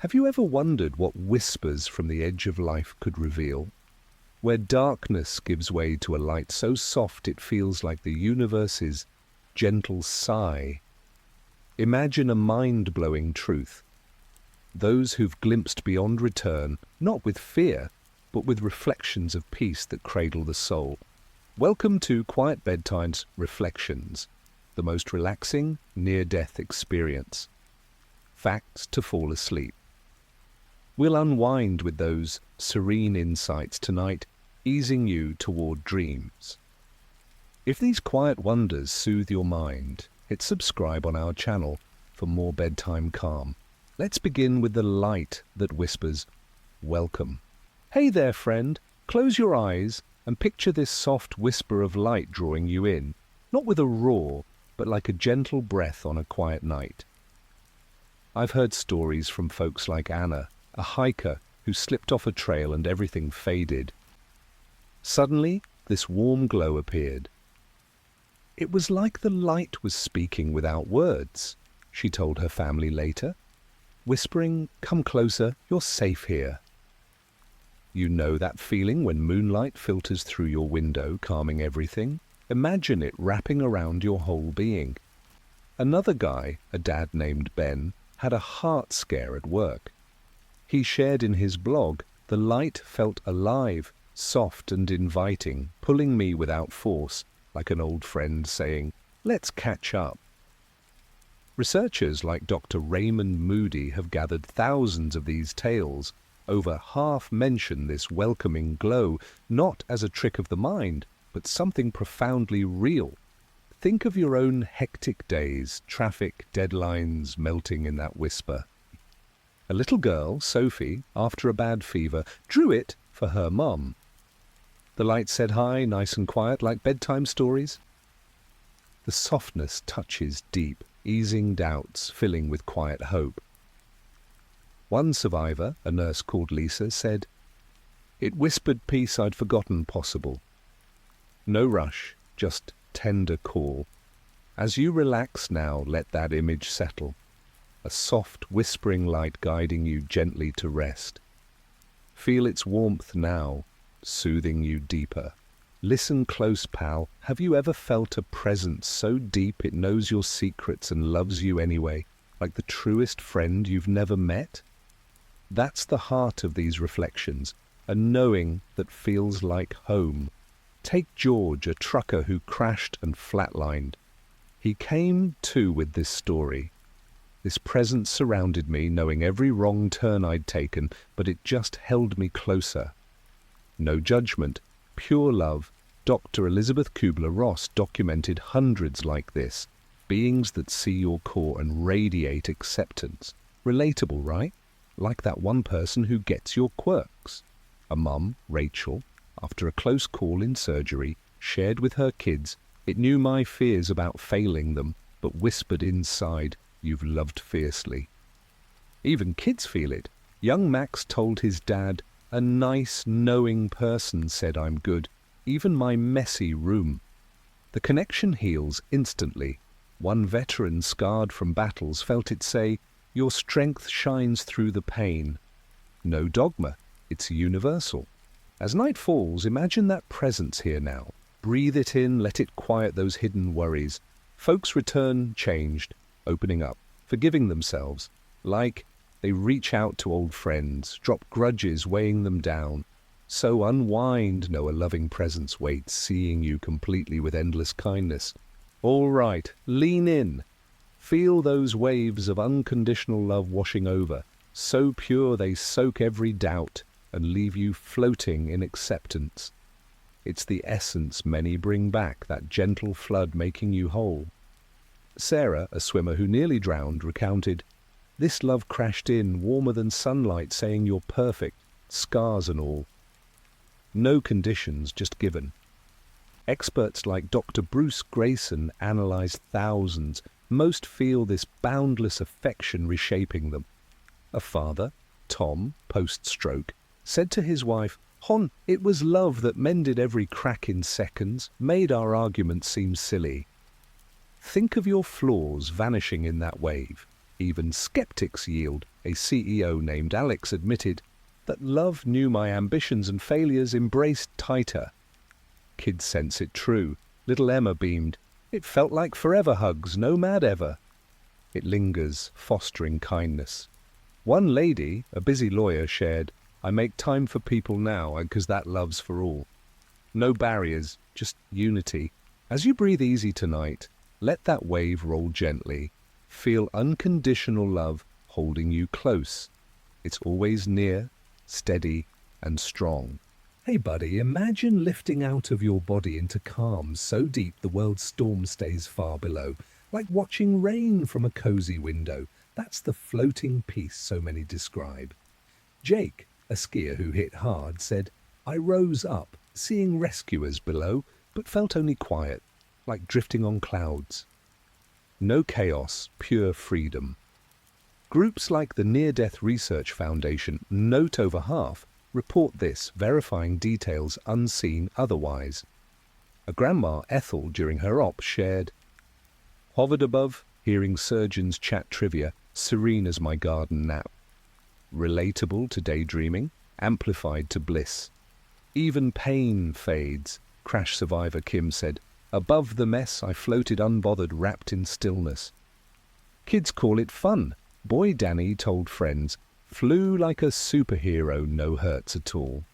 Have you ever wondered what whispers from the edge of life could reveal? Where darkness gives way to a light so soft it feels like the universe's gentle sigh. Imagine a mind-blowing truth. Those who've glimpsed beyond return, not with fear, but with reflections of peace that cradle the soul. Welcome to Quiet Bedtime's Reflections, the most relaxing near-death experience. Facts to fall asleep. We'll unwind with those serene insights tonight, easing you toward dreams. If these quiet wonders soothe your mind, hit subscribe on our channel for more bedtime calm. Let's begin with the light that whispers, welcome. Hey there, friend. Close your eyes and picture this soft whisper of light drawing you in, not with a roar, but like a gentle breath on a quiet night. I've heard stories from folks like Anna, a hiker who slipped off a trail and everything faded. Suddenly, this warm glow appeared. It was like the light was speaking without words, she told her family later, whispering, "Come closer, you're safe here." You know that feeling when moonlight filters through your window, calming everything? Imagine it wrapping around your whole being. Another guy, a dad named Ben, had a heart scare at work. He shared in his blog, "The light felt alive, soft and inviting, pulling me without force, like an old friend saying, 'Let's catch up.'" Researchers like Dr. Raymond Moody have gathered thousands of these tales. Over half mention this welcoming glow, not as a trick of the mind, but something profoundly real. Think of your own hectic days, traffic, deadlines melting in that whisper. A little girl, Sophie, after a bad fever, drew it for her mum. The light said hi, nice and quiet, like bedtime stories. The softness touches deep, easing doubts, filling with quiet hope. One survivor, a nurse called Lisa, said, "It whispered peace I'd forgotten possible. No rush, just tender call. As you relax now, let that image settle. A soft, whispering light guiding you gently to rest. Feel its warmth now, soothing you deeper. Listen close, pal. Have you ever felt a presence so deep it knows your secrets and loves you anyway, like the truest friend you've never met?" That's the heart of these reflections, a knowing that feels like home. Take George, a trucker who crashed and flatlined. He came to with this story. This presence surrounded me, knowing every wrong turn I'd taken, but it just held me closer. No judgment, pure love. Dr. Elizabeth Kubler-Ross documented hundreds like this, beings that see your core and radiate acceptance. Relatable, right? Like that one person who gets your quirks. A mum, Rachel, after a close call in surgery, shared with her kids, it knew my fears about failing them, but whispered inside, "You've loved fiercely." Even kids feel it. Young Max told his dad, "A nice, knowing person said I'm good, even my messy room." The connection heals instantly. One veteran scarred from battles felt it say, "Your strength shines through the pain." No dogma, it's universal. As night falls, imagine that presence here now. Breathe it in, let it quiet those hidden worries. Folks return changed, opening up, forgiving themselves, like they reach out to old friends, drop grudges weighing them down. So unwind, know a loving presence waits, seeing you completely with endless kindness. All right, lean in. Feel those waves of unconditional love washing over, so pure they soak every doubt and leave you floating in acceptance. It's the essence many bring back, that gentle flood making you whole. Sarah, a swimmer who nearly drowned, recounted, "This love crashed in, warmer than sunlight, saying you're perfect, scars and all. No conditions, just given." Experts like Dr. Bruce Grayson analyzed thousands. Most feel this boundless affection reshaping them. A father, Tom, post-stroke, said to his wife, "Hon, it was love that mended every crack in seconds, made our argument seem silly." Think of your flaws vanishing in that wave. Even skeptics yield, a CEO named Alex admitted that love knew my ambitions and failures, embraced tighter. Kids sense it true. Little Emma beamed. It felt like forever hugs, no mad ever. It lingers, fostering kindness. One lady, a busy lawyer, shared, I make time for people now because that love's for all. No barriers, just unity. As you breathe easy tonight, let that wave roll gently. Feel unconditional love holding you close. It's always near, steady, and strong. Hey buddy, imagine lifting out of your body into calm so deep the world's storm stays far below. Like watching rain from a cozy window. That's the floating peace so many describe. Jake, a skier who hit hard, said, I rose up, seeing rescuers below, but felt only quiet, like drifting on clouds. No chaos, pure freedom. Groups like the Near-Death Research Foundation, Note Over Half, report this, verifying details unseen otherwise. A grandma, Ethel, during her op, shared, hovered above, hearing surgeons chat trivia, serene as my garden nap. Relatable to daydreaming, amplified to bliss. Even pain fades, crash survivor Kim said. Above the mess, I floated unbothered, wrapped in stillness. Kids call it fun. Boy Danny told friends, flew like a superhero, no hurts at all.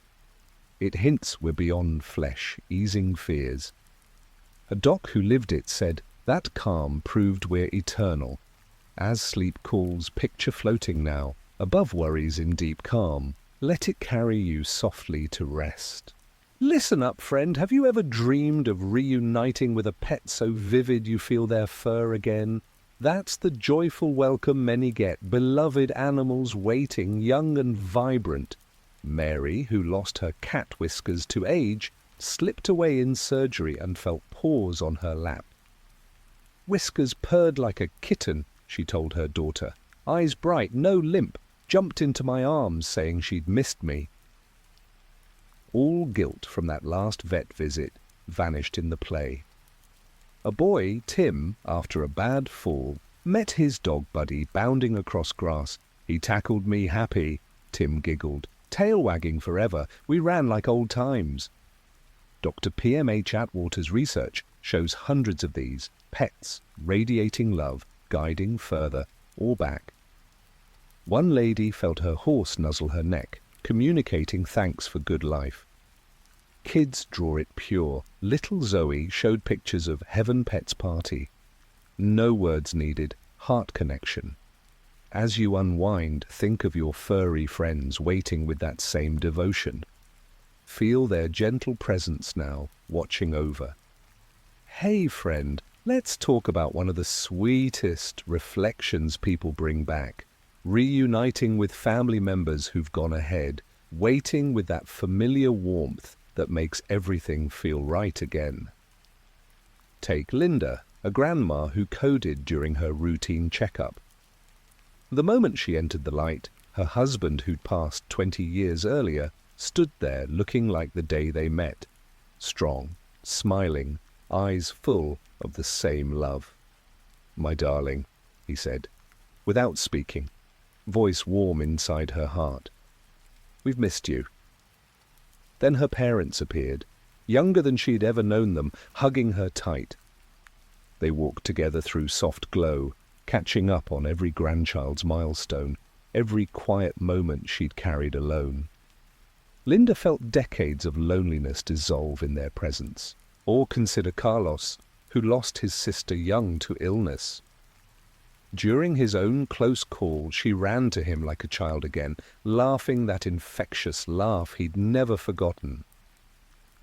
It hints we're beyond flesh, easing fears. A doc who lived it said, that calm proved we're eternal. As sleep calls, picture floating now, above worries in deep calm. Let it carry you softly to rest. Listen up, friend, have you ever dreamed of reuniting with a pet so vivid you feel their fur again? That's the joyful welcome many get, beloved animals waiting, young and vibrant. Mary, who lost her cat whiskers to age, slipped away in surgery and felt paws on her lap. Whiskers purred like a kitten, she told her daughter. Eyes bright, no limp, jumped into my arms saying she'd missed me. All guilt from that last vet visit vanished in the play. A boy, Tim, after a bad fall, met his dog buddy bounding across grass. He tackled me happy, Tim giggled. Tail wagging forever, we ran like old times. Dr. P.M.H. Atwater's research shows hundreds of these, pets, radiating love, guiding further, or back. One lady felt her horse nuzzle her neck, communicating thanks for good life. Kids draw it pure. Little Zoe showed pictures of Heaven Pet's party. No words needed, heart connection. As you unwind, think of your furry friends waiting with that same devotion. Feel their gentle presence now, watching over. Hey friend, let's talk about one of the sweetest reflections people bring back. Reuniting with family members who've gone ahead, waiting with that familiar warmth that makes everything feel right again. Take Linda, a grandma who coded during her routine checkup. The moment she entered the light, her husband, who'd passed 20 years earlier, stood there looking like the day they met, strong, smiling, eyes full of the same love. My darling, he said, without speaking, voice warm inside her heart. We've missed you. Then her parents appeared, younger than she'd ever known them, hugging her tight. They walked together through soft glow, catching up on every grandchild's milestone, every quiet moment she'd carried alone. Linda felt decades of loneliness dissolve in their presence. Or consider Carlos, who lost his sister young to illness. During his own close call, she ran to him like a child again, laughing that infectious laugh he'd never forgotten.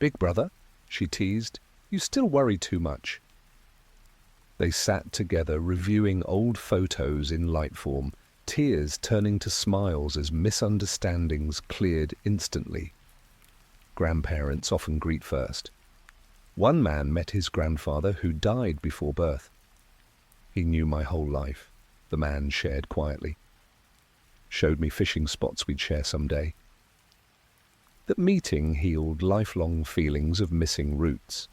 Big brother, she teased, you still worry too much. They sat together reviewing old photos in light form, tears turning to smiles as misunderstandings cleared instantly. Grandparents often greet first. One man met his grandfather who died before birth. He knew my whole life, the man shared quietly. Showed me fishing spots we'd share someday. That meeting healed lifelong feelings of missing roots.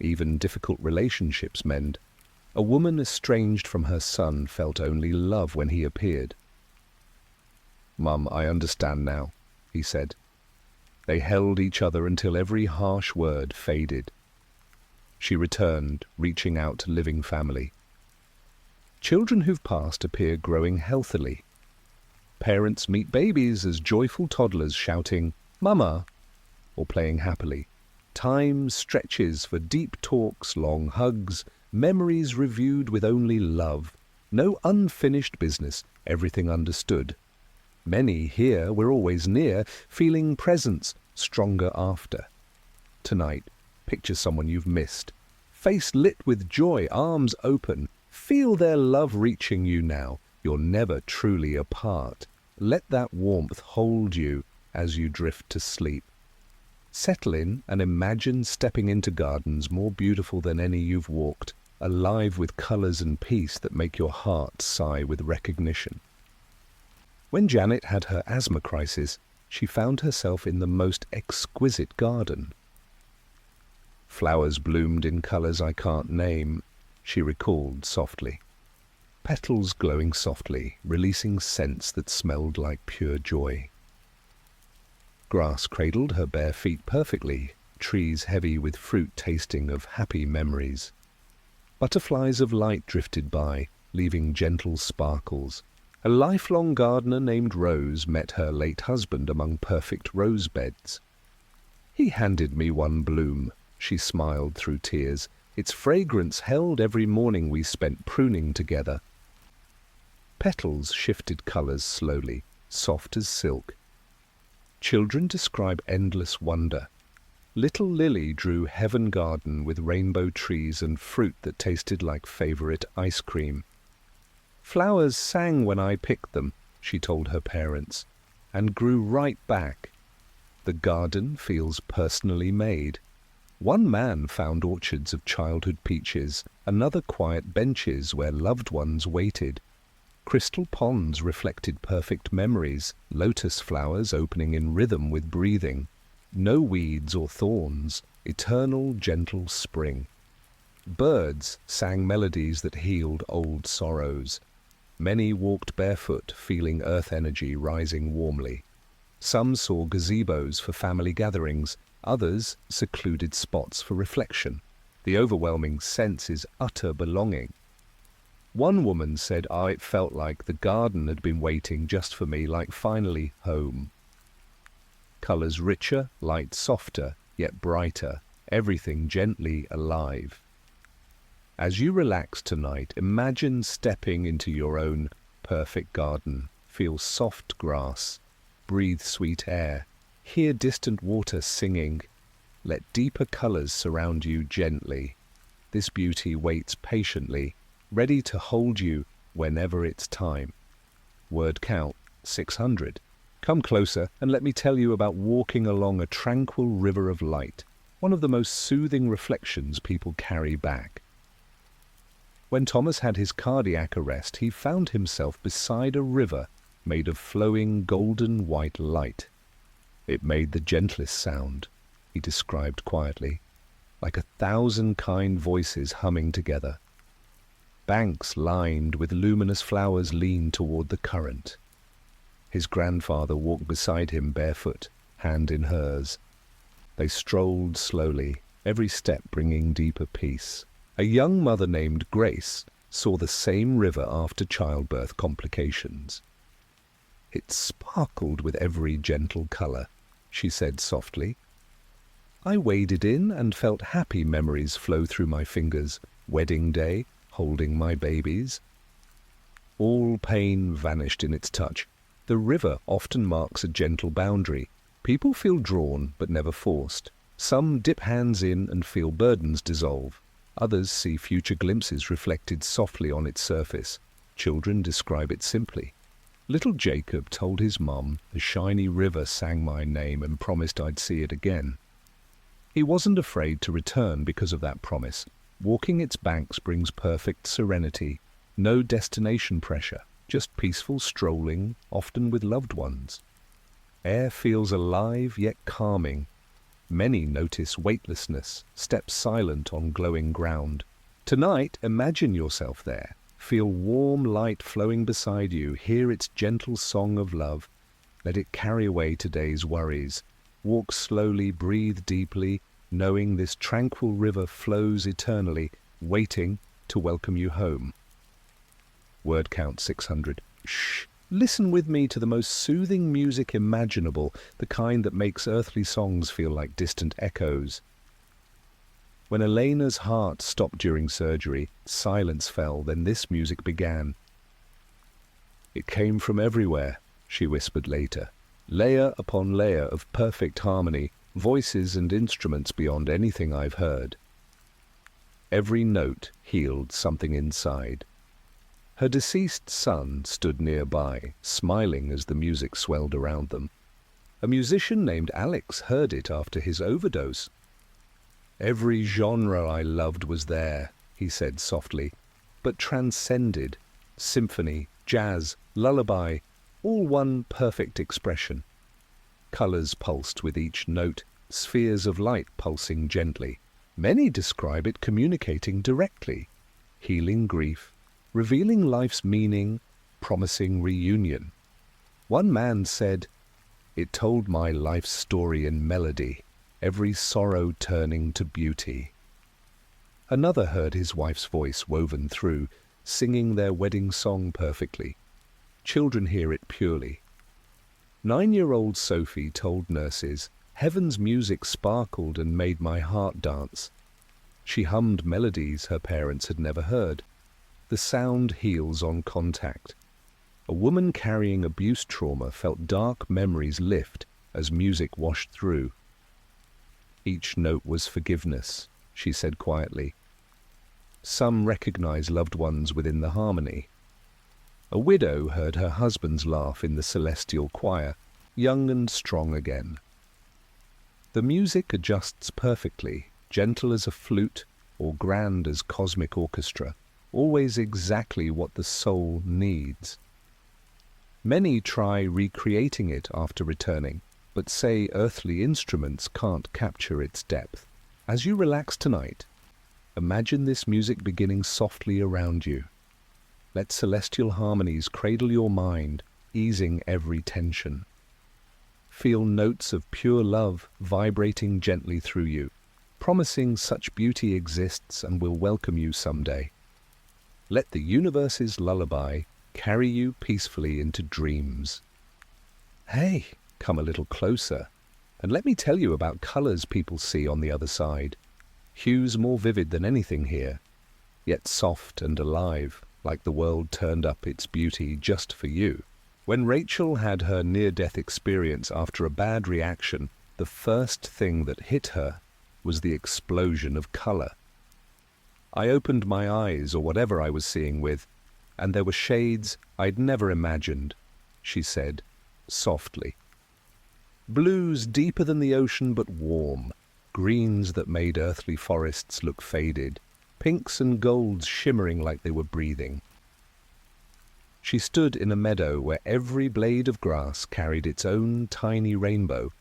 Even difficult relationships mend. A woman estranged from her son felt only love when he appeared. "Mum, I understand now," he said. They held each other until every harsh word faded. She returned, reaching out to living family. Children who've passed appear growing healthily. Parents meet babies as joyful toddlers shouting, "Mama," or playing happily. Time stretches for deep talks, long hugs, memories reviewed with only love. No unfinished business, everything understood. Many here were always near, feeling presence, stronger after. Tonight, picture someone you've missed. Face lit with joy, arms open. Feel their love reaching you now. You're never truly apart. Let that warmth hold you as you drift to sleep. Settle in and imagine stepping into gardens more beautiful than any you've walked, alive with colors and peace that make your heart sigh with recognition. When Janet had her asthma crisis, she found herself in the most exquisite garden. Flowers bloomed in colors I can't name, she recalled softly. Petals glowing softly, releasing scents that smelled like pure joy. Grass cradled her bare feet perfectly, trees heavy with fruit tasting of happy memories. Butterflies of light drifted by, leaving gentle sparkles. A lifelong gardener named Rose met her late husband among perfect rose beds. "He handed me one bloom," she smiled through tears. "Its fragrance held every morning we spent pruning together." Petals shifted colors slowly, soft as silk. Children describe endless wonder. Little Lily drew heaven garden with rainbow trees and fruit that tasted like favorite ice cream. "Flowers sang when I picked them," she told her parents, "and grew right back. The garden feels personally made." One man found orchards of childhood peaches, another quiet benches where loved ones waited. Crystal ponds reflected perfect memories, lotus flowers opening in rhythm with breathing. No weeds or thorns, eternal gentle spring. Birds sang melodies that healed old sorrows. Many walked barefoot, feeling earth energy rising warmly. Some saw gazebos for family gatherings, others secluded spots for reflection. The overwhelming sense is utter belonging. One woman said, it felt like the garden had been waiting just for me, like finally home." Colors richer, light softer, yet brighter, everything gently alive. As you relax tonight, imagine stepping into your own perfect garden. Feel soft grass, breathe sweet air, hear distant water singing. Let deeper colors surround you gently. This beauty waits patiently, ready to hold you whenever it's time. Word count 600. Come closer and let me tell you about walking along a tranquil river of light, one of the most soothing reflections people carry back. When Thomas had his cardiac arrest, he found himself beside a river made of flowing golden white light. "It made the gentlest sound," he described quietly, "like 1,000 kind voices humming together. Banks lined with luminous flowers leaned toward the current." His grandfather walked beside him barefoot, hand in hers. They strolled slowly, every step bringing deeper peace. A young mother named Grace saw the same river after childbirth complications. "It sparkled with every gentle color," she said softly. "I waded in and felt happy memories flow through my fingers. Wedding day, holding my babies. All pain vanished in its touch. The river often marks a gentle boundary. People feel drawn, but never forced. Some dip hands in and feel burdens dissolve. Others see future glimpses reflected softly on its surface. Children describe it simply. Little Jacob told his mum the shiny river sang my name and promised I'd see it again. He wasn't afraid to return because of that promise. Walking its banks brings perfect serenity. No destination pressure, just peaceful strolling, often with loved ones. Air feels alive yet calming. Many notice weightlessness, step silent on glowing ground. Tonight, imagine yourself there. Feel warm light flowing beside you, hear its gentle song of love. Let it carry away today's worries. Walk slowly, breathe deeply, knowing this tranquil river flows eternally, waiting to welcome you home. Word count 600. Shh! Listen with me to the most soothing music imaginable, the kind that makes earthly songs feel like distant echoes. When Elena's heart stopped during surgery, silence fell, then this music began. It came from everywhere, she whispered later. Layer upon layer of perfect harmony, voices and instruments beyond anything I've heard. Every note healed something inside. Her deceased son stood nearby, smiling as the music swelled around them. A musician named Alex heard it after his overdose. Every genre I loved was there, he said softly, but transcended. Symphony, jazz, lullaby, all one perfect expression. Colors pulsed with each note, spheres of light pulsing gently. Many describe it communicating directly, healing grief, revealing life's meaning, promising reunion. One man said, "It told my life's story in melody, every sorrow turning to beauty." Another heard his wife's voice woven through, singing their wedding song perfectly. Children hear it purely. 9-year-old Sophie told nurses, "Heaven's music sparkled and made my heart dance." She hummed melodies her parents had never heard. The sound heals on contact. A woman carrying abuse trauma felt dark memories lift as music washed through. Each note was forgiveness, she said quietly. Some recognize loved ones within the harmony. A widow heard her husband's laugh in the celestial choir, young and strong again. The music adjusts perfectly, gentle as a flute or grand as cosmic orchestra, always exactly what the soul needs. Many try recreating it after returning, but say earthly instruments can't capture its depth. As you relax tonight, imagine this music beginning softly around you. Let celestial harmonies cradle your mind, easing every tension. Feel notes of pure love vibrating gently through you, promising such beauty exists and will welcome you someday. Let the universe's lullaby carry you peacefully into dreams. Hey, come a little closer, and let me tell you about colors people see on the other side. Hues more vivid than anything here, yet soft and alive, like the world turned up its beauty just for you. When Rachel had her near-death experience after a bad reaction, the first thing that hit her was the explosion of color. I opened my eyes, or whatever I was seeing with, and there were shades I'd never imagined, she said, softly. Blues deeper than the ocean but warm, greens that made earthly forests look faded, pinks and golds shimmering like they were breathing. She stood in a meadow where every blade of grass carried its own tiny rainbow,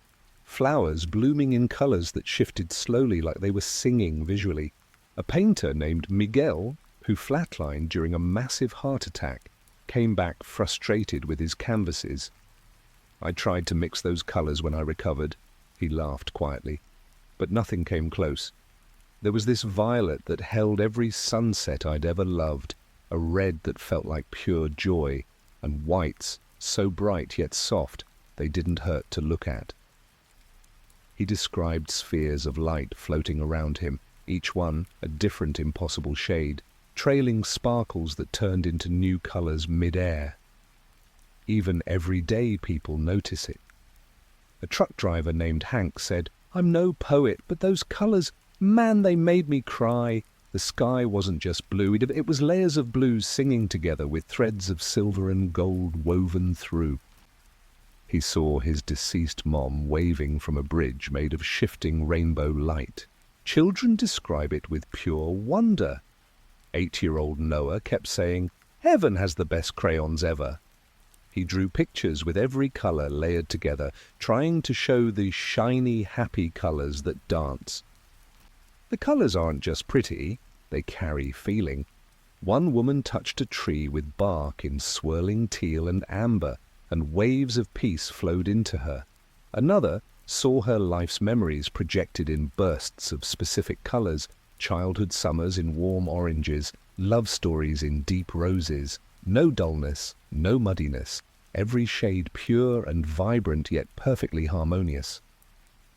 flowers blooming in colors that shifted slowly like they were singing visually. A painter named Miguel, who flatlined during a massive heart attack, came back frustrated with his canvases. I tried to mix those colors when I recovered, he laughed quietly, but nothing came close. There was this violet that held every sunset I'd ever loved, a red that felt like pure joy, and whites so bright yet soft they didn't hurt to look at. He described spheres of light floating around him, each one a different impossible shade, trailing sparkles that turned into new colors mid-air. Even everyday people notice it. A truck driver named Hank said, "I'm no poet, but those colors, man, they made me cry." The sky wasn't just blue, it was layers of blues singing together with threads of silver and gold woven through. He saw his deceased mom waving from a bridge made of shifting rainbow light. Children describe it with pure wonder. 8-year-old Noah kept saying, "Heaven has the best crayons ever." He drew pictures with every color layered together, trying to show the shiny, happy colors that dance. The colors aren't just pretty, they carry feeling. One woman touched a tree with bark in swirling teal and amber, and waves of peace flowed into her. Another saw her life's memories projected in bursts of specific colors, childhood summers in warm oranges, love stories in deep roses, no dullness, no muddiness, every shade pure and vibrant yet perfectly harmonious.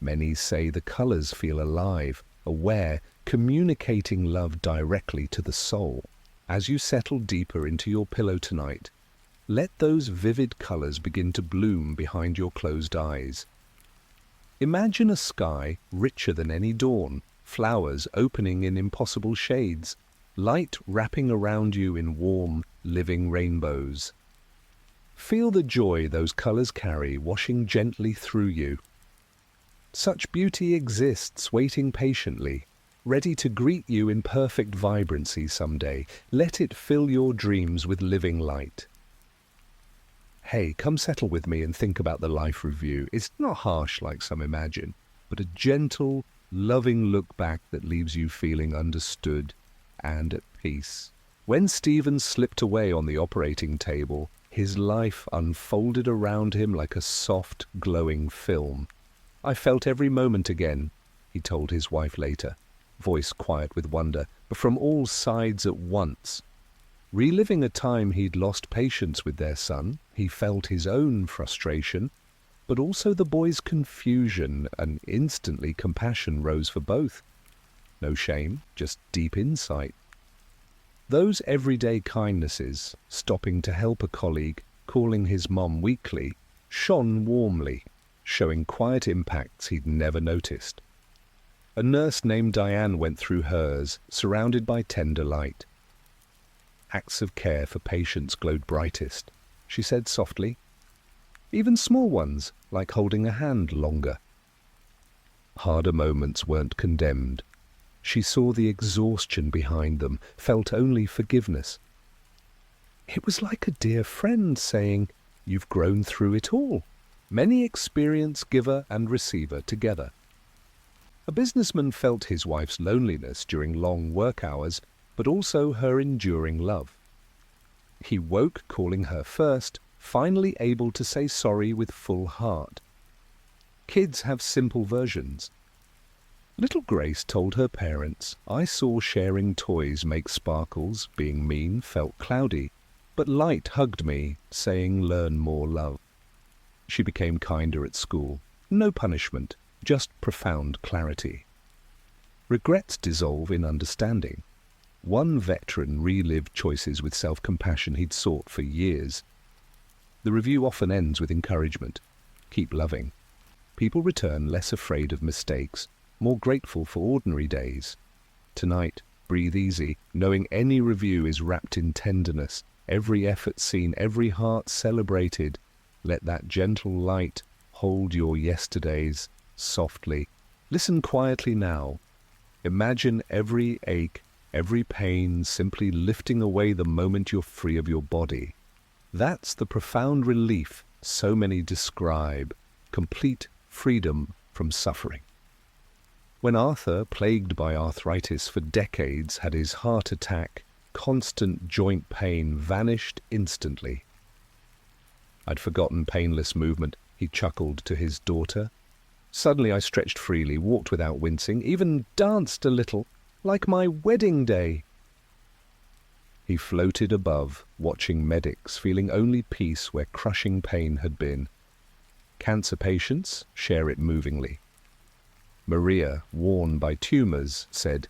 Many say the colors feel alive, aware, communicating love directly to the soul. As you settle deeper into your pillow tonight, let those vivid colors begin to bloom behind your closed eyes. Imagine a sky richer than any dawn, flowers opening in impossible shades, light wrapping around you in warm, living rainbows. Feel the joy those colors carry washing gently through you. Such beauty exists waiting patiently, ready to greet you in perfect vibrancy someday. Let it fill your dreams with living light. Hey, come settle with me and think about the life review. It's not harsh like some imagine, but a gentle, loving look back that leaves you feeling understood and at peace. When Stephen slipped away on the operating table, his life unfolded around him like a soft, glowing film. I felt every moment again, he told his wife later, voice quiet with wonder, but from all sides at once. Reliving a time he'd lost patience with their son, he felt his own frustration, but also the boy's confusion, and instantly compassion rose for both. No shame, just deep insight. Those everyday kindnesses, stopping to help a colleague, calling his mom weekly, shone warmly, showing quiet impacts he'd never noticed. A nurse named Diane went through hers, surrounded by tender light. Acts of care for patients glowed brightest, she said softly. Even small ones, like holding a hand longer. Harder moments weren't condemned. She saw the exhaustion behind them, felt only forgiveness. It was like a dear friend saying, "You've grown through it all." Many experience giver and receiver together. A businessman felt his wife's loneliness during long work hours, but also her enduring love. He woke calling her first, finally able to say sorry with full heart. Kids have simple versions. Little Grace told her parents, "I saw sharing toys make sparkles, being mean felt cloudy, but light hugged me, saying learn more love." She became kinder at school. No punishment, just profound clarity. Regrets dissolve in understanding. One veteran relived choices with self-compassion he'd sought for years. The review often ends with encouragement. Keep loving. People return less afraid of mistakes, more grateful for ordinary days. Tonight, breathe easy, knowing any review is wrapped in tenderness, every effort seen, every heart celebrated. Let that gentle light hold your yesterdays softly. Listen quietly now. Imagine every ache, every pain simply lifting away the moment you're free of your body. That's the profound relief so many describe, complete freedom from suffering. When Arthur, plagued by arthritis for decades, had his heart attack, constant joint pain vanished instantly. I'd forgotten painless movement, he chuckled to his daughter. Suddenly I stretched freely, walked without wincing, even danced a little, like my wedding day. He floated above, watching medics, feeling only peace where crushing pain had been. Cancer patients share it movingly. Maria, worn by tumors, said,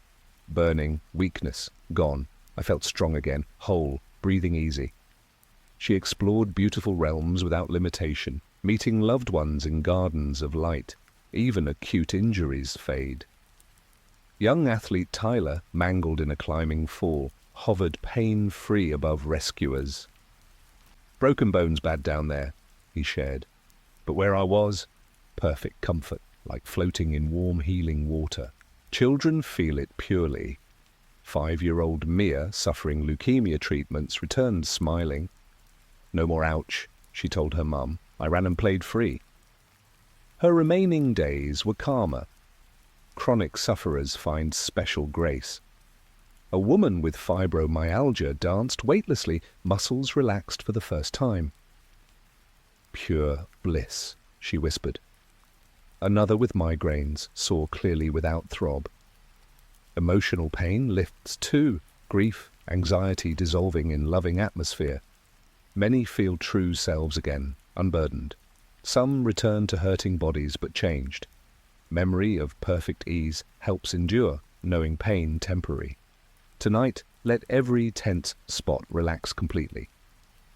"Burning, weakness, gone. I felt strong again, whole, breathing easy." She explored beautiful realms without limitation, meeting loved ones in gardens of light. Even acute injuries fade. Young athlete Tyler, mangled in a climbing fall, hovered pain-free above rescuers. "Broken bones bad down there," he shared. "But where I was, perfect comfort, like floating in warm healing water. Children feel it purely." 5-year-old Mia, suffering leukemia treatments, returned smiling. "No more ouch," she told her mum. "I ran and played free." Her remaining days were calmer. Chronic sufferers find special grace. A woman with fibromyalgia danced weightlessly, muscles relaxed for the first time. pure bliss, she whispered. Another with migraines saw clearly without throb. Emotional pain lifts too, grief, anxiety dissolving in loving atmosphere. Many feel true selves again, unburdened. Some return to hurting bodies but changed. Memory of perfect ease helps endure, knowing pain temporary. Tonight, let every tense spot relax completely.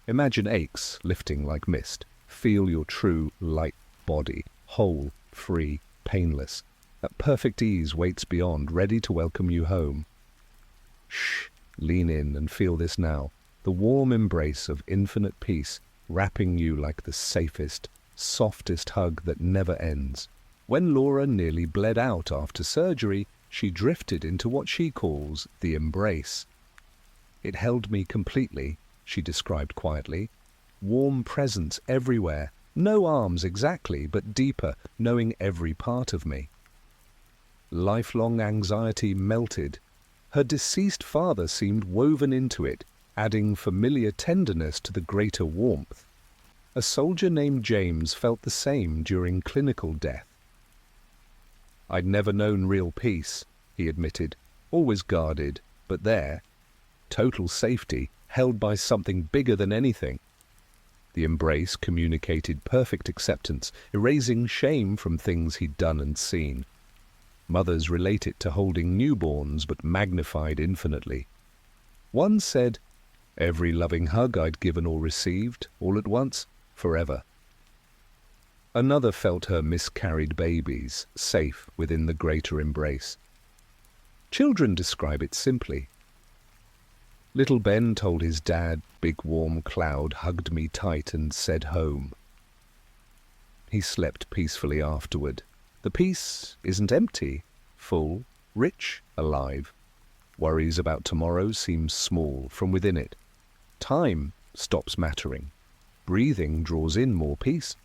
Imagine aches lifting like mist. Feel your true, light body, whole, free, painless. At perfect ease waits beyond, ready to welcome you home. Shh, lean in and feel this now. The warm embrace of infinite peace, wrapping you like the safest, softest hug that never ends. When Laura nearly bled out after surgery, she drifted into what she calls the embrace. It held me completely, she described quietly. Warm presence everywhere, no arms exactly, but deeper, knowing every part of me. Lifelong anxiety melted. Her deceased father seemed woven into it, adding familiar tenderness to the greater warmth. A soldier named James felt the same during clinical death. I'd never known real peace, he admitted, always guarded, but there, total safety, held by something bigger than anything. The embrace communicated perfect acceptance, erasing shame from things he'd done and seen. Mothers relate it to holding newborns, but magnified infinitely. One said, "Every loving hug I'd given or received, all at once, forever." Another felt her miscarried babies, safe within the greater embrace. Children describe it simply. Little Ben told his dad, "Big warm cloud hugged me tight and said home." He slept peacefully afterward. The peace isn't empty, full, rich, alive. Worries about tomorrow seem small from within it. Time stops mattering. Breathing draws in more peace.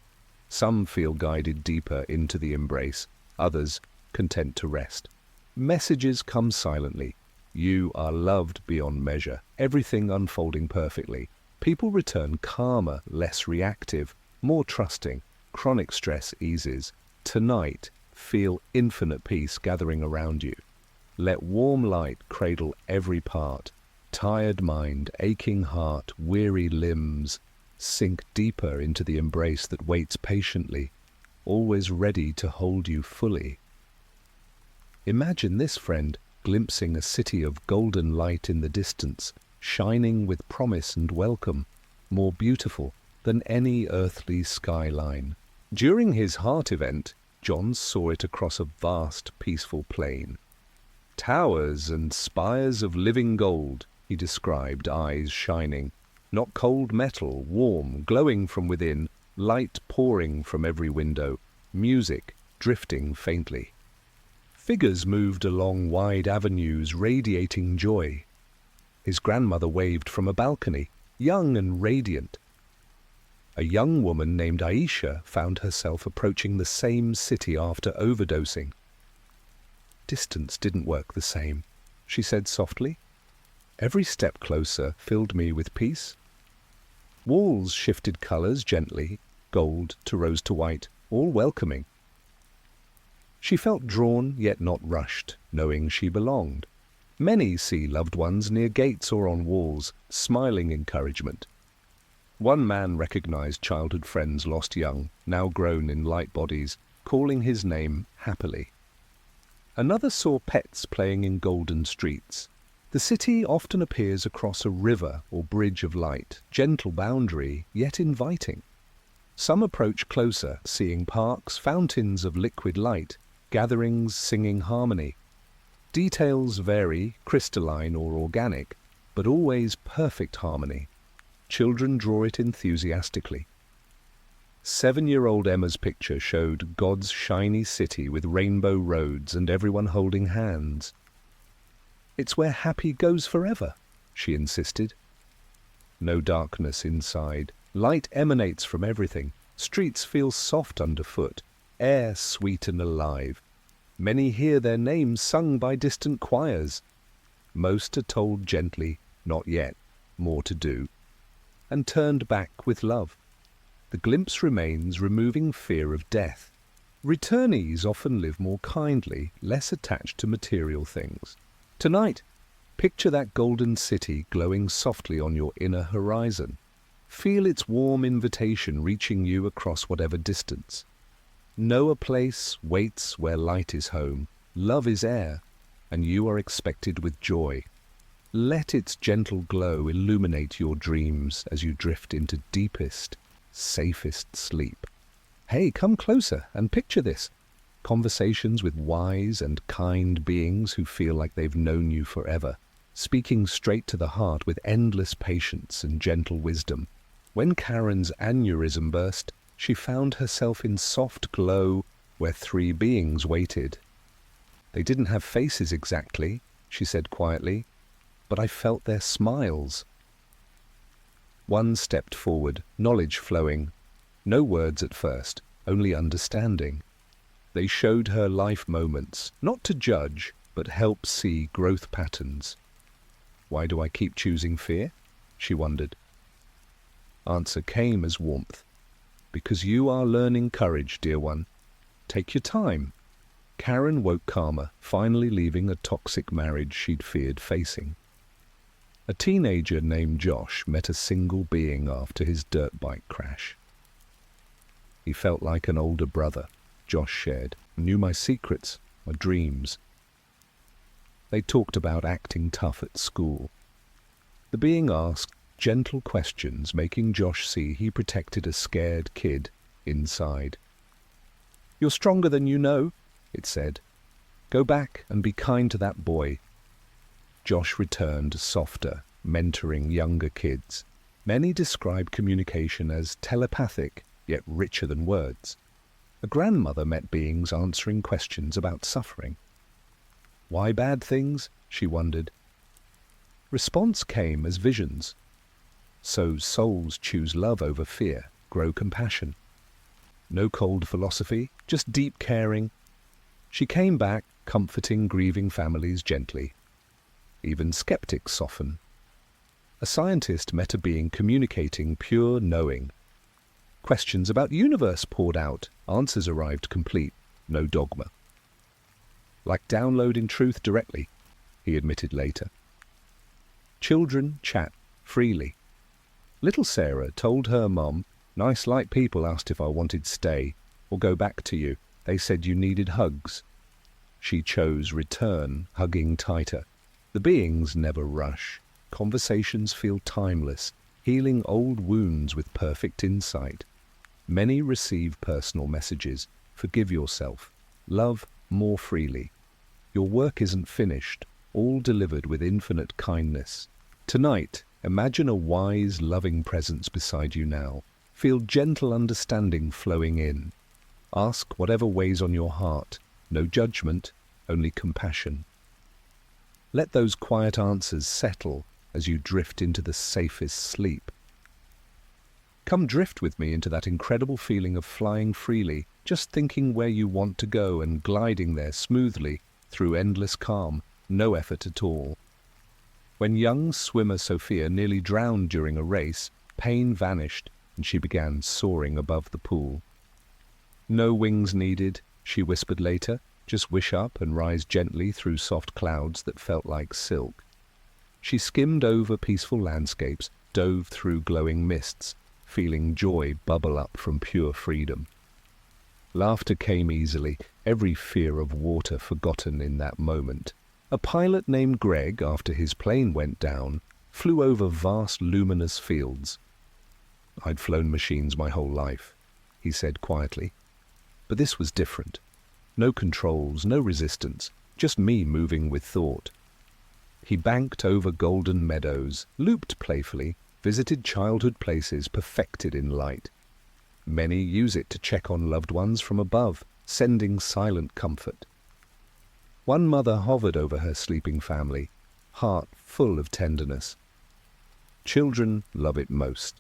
Some feel guided deeper into the embrace, others content to rest. Messages come silently. You are loved beyond measure, everything unfolding perfectly. People return calmer, less reactive, more trusting. Chronic stress eases. Tonight, feel infinite peace gathering around you. Let warm light cradle every part. Tired mind, aching heart, weary limbs, sink deeper into the embrace that waits patiently, always ready to hold you fully. Imagine this, friend, glimpsing a city of golden light in the distance, shining with promise and welcome, more beautiful than any earthly skyline. During his heart event, John saw it across a vast, peaceful plain. Towers and spires of living gold, he described, eyes shining. Not cold metal, warm, glowing from within, light pouring from every window, music drifting faintly. Figures moved along wide avenues, radiating joy. His grandmother waved from a balcony, young and radiant. A young woman named Aisha found herself approaching the same city after overdosing. Distance didn't work the same, she said softly. Every step closer filled me with peace. Walls shifted colors gently, gold to rose to white, all welcoming. She felt drawn yet not rushed, knowing she belonged. Many see loved ones near gates or on walls, smiling encouragement. One man recognized childhood friends lost young, now grown in light bodies, calling his name happily. Another saw pets playing in golden streets. The city often appears across a river or bridge of light, gentle boundary, yet inviting. Some approach closer, seeing parks, fountains of liquid light, gatherings singing harmony. Details vary, crystalline or organic, but always perfect harmony. Children draw it enthusiastically. 7-year-old Emma's picture showed God's shiny city with rainbow roads and everyone holding hands. "It's where happy goes forever," she insisted. No darkness inside. Light emanates from everything. Streets feel soft underfoot, air sweet and alive. Many hear their names sung by distant choirs. Most are told gently, "Not yet, more to do," and turned back with love. The glimpse remains, removing fear of death. Returnees often live more kindly, less attached to material things. Tonight, picture that golden city glowing softly on your inner horizon. Feel its warm invitation reaching you across whatever distance. Know a place waits where light is home, love is air, and you are expected with joy. Let its gentle glow illuminate your dreams as you drift into deepest, safest sleep. Hey, come closer and picture this. Conversations with wise and kind beings who feel like they've known you forever, speaking straight to the heart with endless patience and gentle wisdom. When Karen's aneurysm burst, she found herself in soft glow where three beings waited. They didn't have faces exactly, she said quietly, but I felt their smiles. One stepped forward, knowledge flowing. No words at first, only understanding. They showed her life moments, not to judge, but help see growth patterns. Why do I keep choosing fear? She wondered. Answer came as warmth. Because you are learning courage, dear one. Take your time. Karen woke calmer, finally leaving a toxic marriage she'd feared facing. A teenager named Josh met a single being after his dirt bike crash. He felt like an older brother, Josh shared, knew my secrets, my dreams. They talked about acting tough at school. The being asked gentle questions, making Josh see he protected a scared kid inside. You're stronger than you know, it said. Go back and be kind to that boy. Josh returned softer, mentoring younger kids. Many describe communication as telepathic, yet richer than words. A grandmother met beings answering questions about suffering. Why bad things? She wondered. Response came as visions. So souls choose love over fear, grow compassion. No cold philosophy, just deep caring. She came back, comforting grieving families gently. Even skeptics soften. A scientist met a being communicating pure knowing. Questions about universe poured out, answers arrived complete, no dogma. Like downloading truth directly, he admitted later. Children chat freely. Little Sarah told her mum, nice light people asked if I wanted stay or go back to you. They said you needed hugs. She chose return, hugging tighter. The beings never rush. Conversations feel timeless, healing old wounds with perfect insight. Many receive personal messages. Forgive yourself. Love more freely. Your work isn't finished, all delivered with infinite kindness. Tonight, imagine a wise, loving presence beside you now. Feel gentle understanding flowing in. Ask whatever weighs on your heart. No judgment, only compassion. Let those quiet answers settle as you drift into the safest sleep. Come drift with me into that incredible feeling of flying freely, just thinking where you want to go and gliding there smoothly through endless calm, no effort at all. When young swimmer Sophia nearly drowned during a race, pain vanished and she began soaring above the pool. No wings needed, she whispered later, just wish up and rise gently through soft clouds that felt like silk. She skimmed over peaceful landscapes, dove through glowing mists, feeling joy bubble up from pure freedom. Laughter came easily, every fear of water forgotten in that moment. A pilot named Greg, after his plane went down, flew over vast luminous fields. I'd flown machines my whole life, he said quietly. But this was different. No controls, no resistance, just me moving with thought. He banked over golden meadows, looped playfully, visited childhood places perfected in light. Many use it to check on loved ones from above, sending silent comfort. One mother hovered over her sleeping family, heart full of tenderness. Children love it most.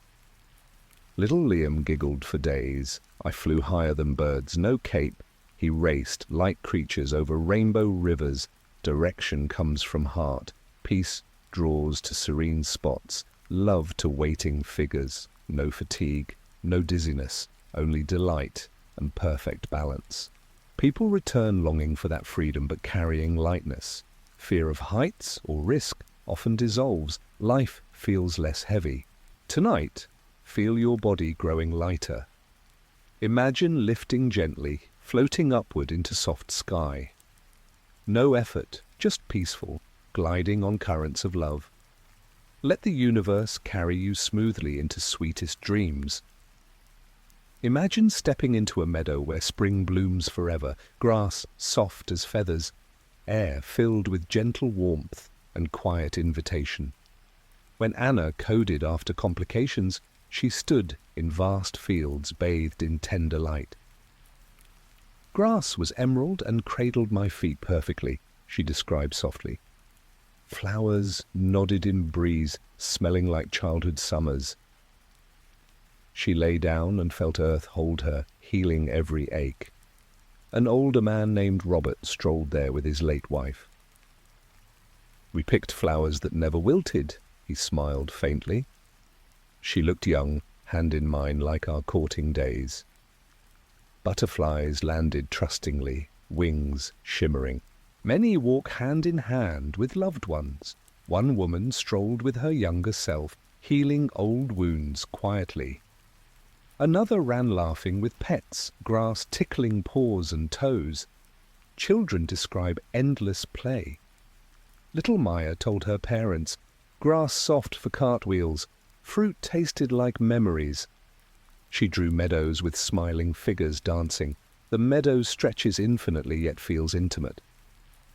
Little Liam giggled for days. I flew higher than birds, no cape. He raced, like creatures, over rainbow rivers. Direction comes from heart. Peace draws to serene spots. Love to waiting figures. No fatigue, no dizziness, only delight and perfect balance. People return longing for that freedom but carrying lightness. Fear of heights or risk often dissolves. Life feels less heavy. Tonight, feel your body growing lighter. Imagine lifting gently, floating upward into soft sky. No effort, just peaceful, gliding on currents of love. Let the universe carry you smoothly into sweetest dreams. Imagine stepping into a meadow where spring blooms forever, grass soft as feathers, air filled with gentle warmth and quiet invitation. When Anna coded after complications, she stood in vast fields bathed in tender light. Grass was emerald and cradled my feet perfectly, she described softly. Flowers nodded in breeze, smelling like childhood summers. She lay down and felt earth hold her, healing every ache. An older man named Robert strolled there with his late wife. We picked flowers that never wilted, he smiled faintly. She looked young, hand in mine like our courting days. Butterflies landed trustingly, wings shimmering. Many walk hand in hand with loved ones. One woman strolled with her younger self, healing old wounds quietly. Another ran laughing with pets, grass tickling paws and toes. Children describe endless play. Little Maya told her parents, grass soft for cartwheels, fruit tasted like memories. She drew meadows with smiling figures dancing. The meadow stretches infinitely yet feels intimate.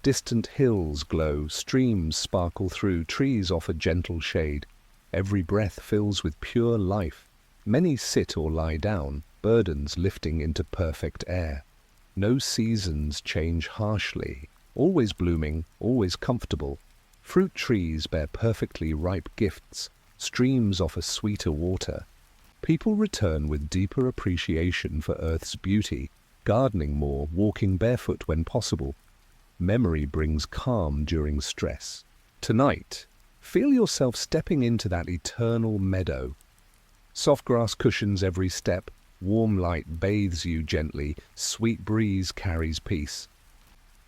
Distant hills glow, streams sparkle through, trees offer gentle shade. Every breath fills with pure life. Many sit or lie down, burdens lifting into perfect air. No seasons change harshly, always blooming, always comfortable. Fruit trees bear perfectly ripe gifts, streams offer sweeter water. People return with deeper appreciation for Earth's beauty, gardening more, walking barefoot when possible. Memory brings calm during stress. Tonight, feel yourself stepping into that eternal meadow. Soft grass cushions every step, warm light bathes you gently, sweet breeze carries peace.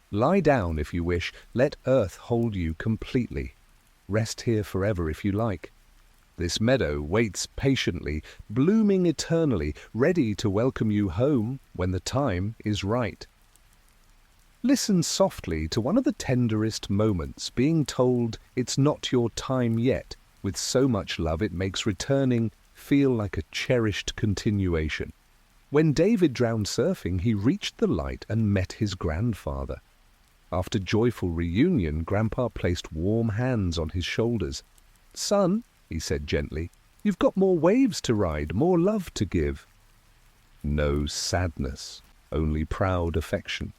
Lie down if you wish, let earth hold you completely. Rest here forever if you like. This meadow waits patiently, blooming eternally, ready to welcome you home when the time is right. Listen softly to one of the tenderest moments, being told it's not your time yet. With so much love it makes returning feel like a cherished continuation. When David drowned surfing, he reached the light and met his grandfather. After joyful reunion, Grandpa placed warm hands on his shoulders. "Son," he said gently, "you've got more waves to ride, more love to give." No sadness, only proud affection.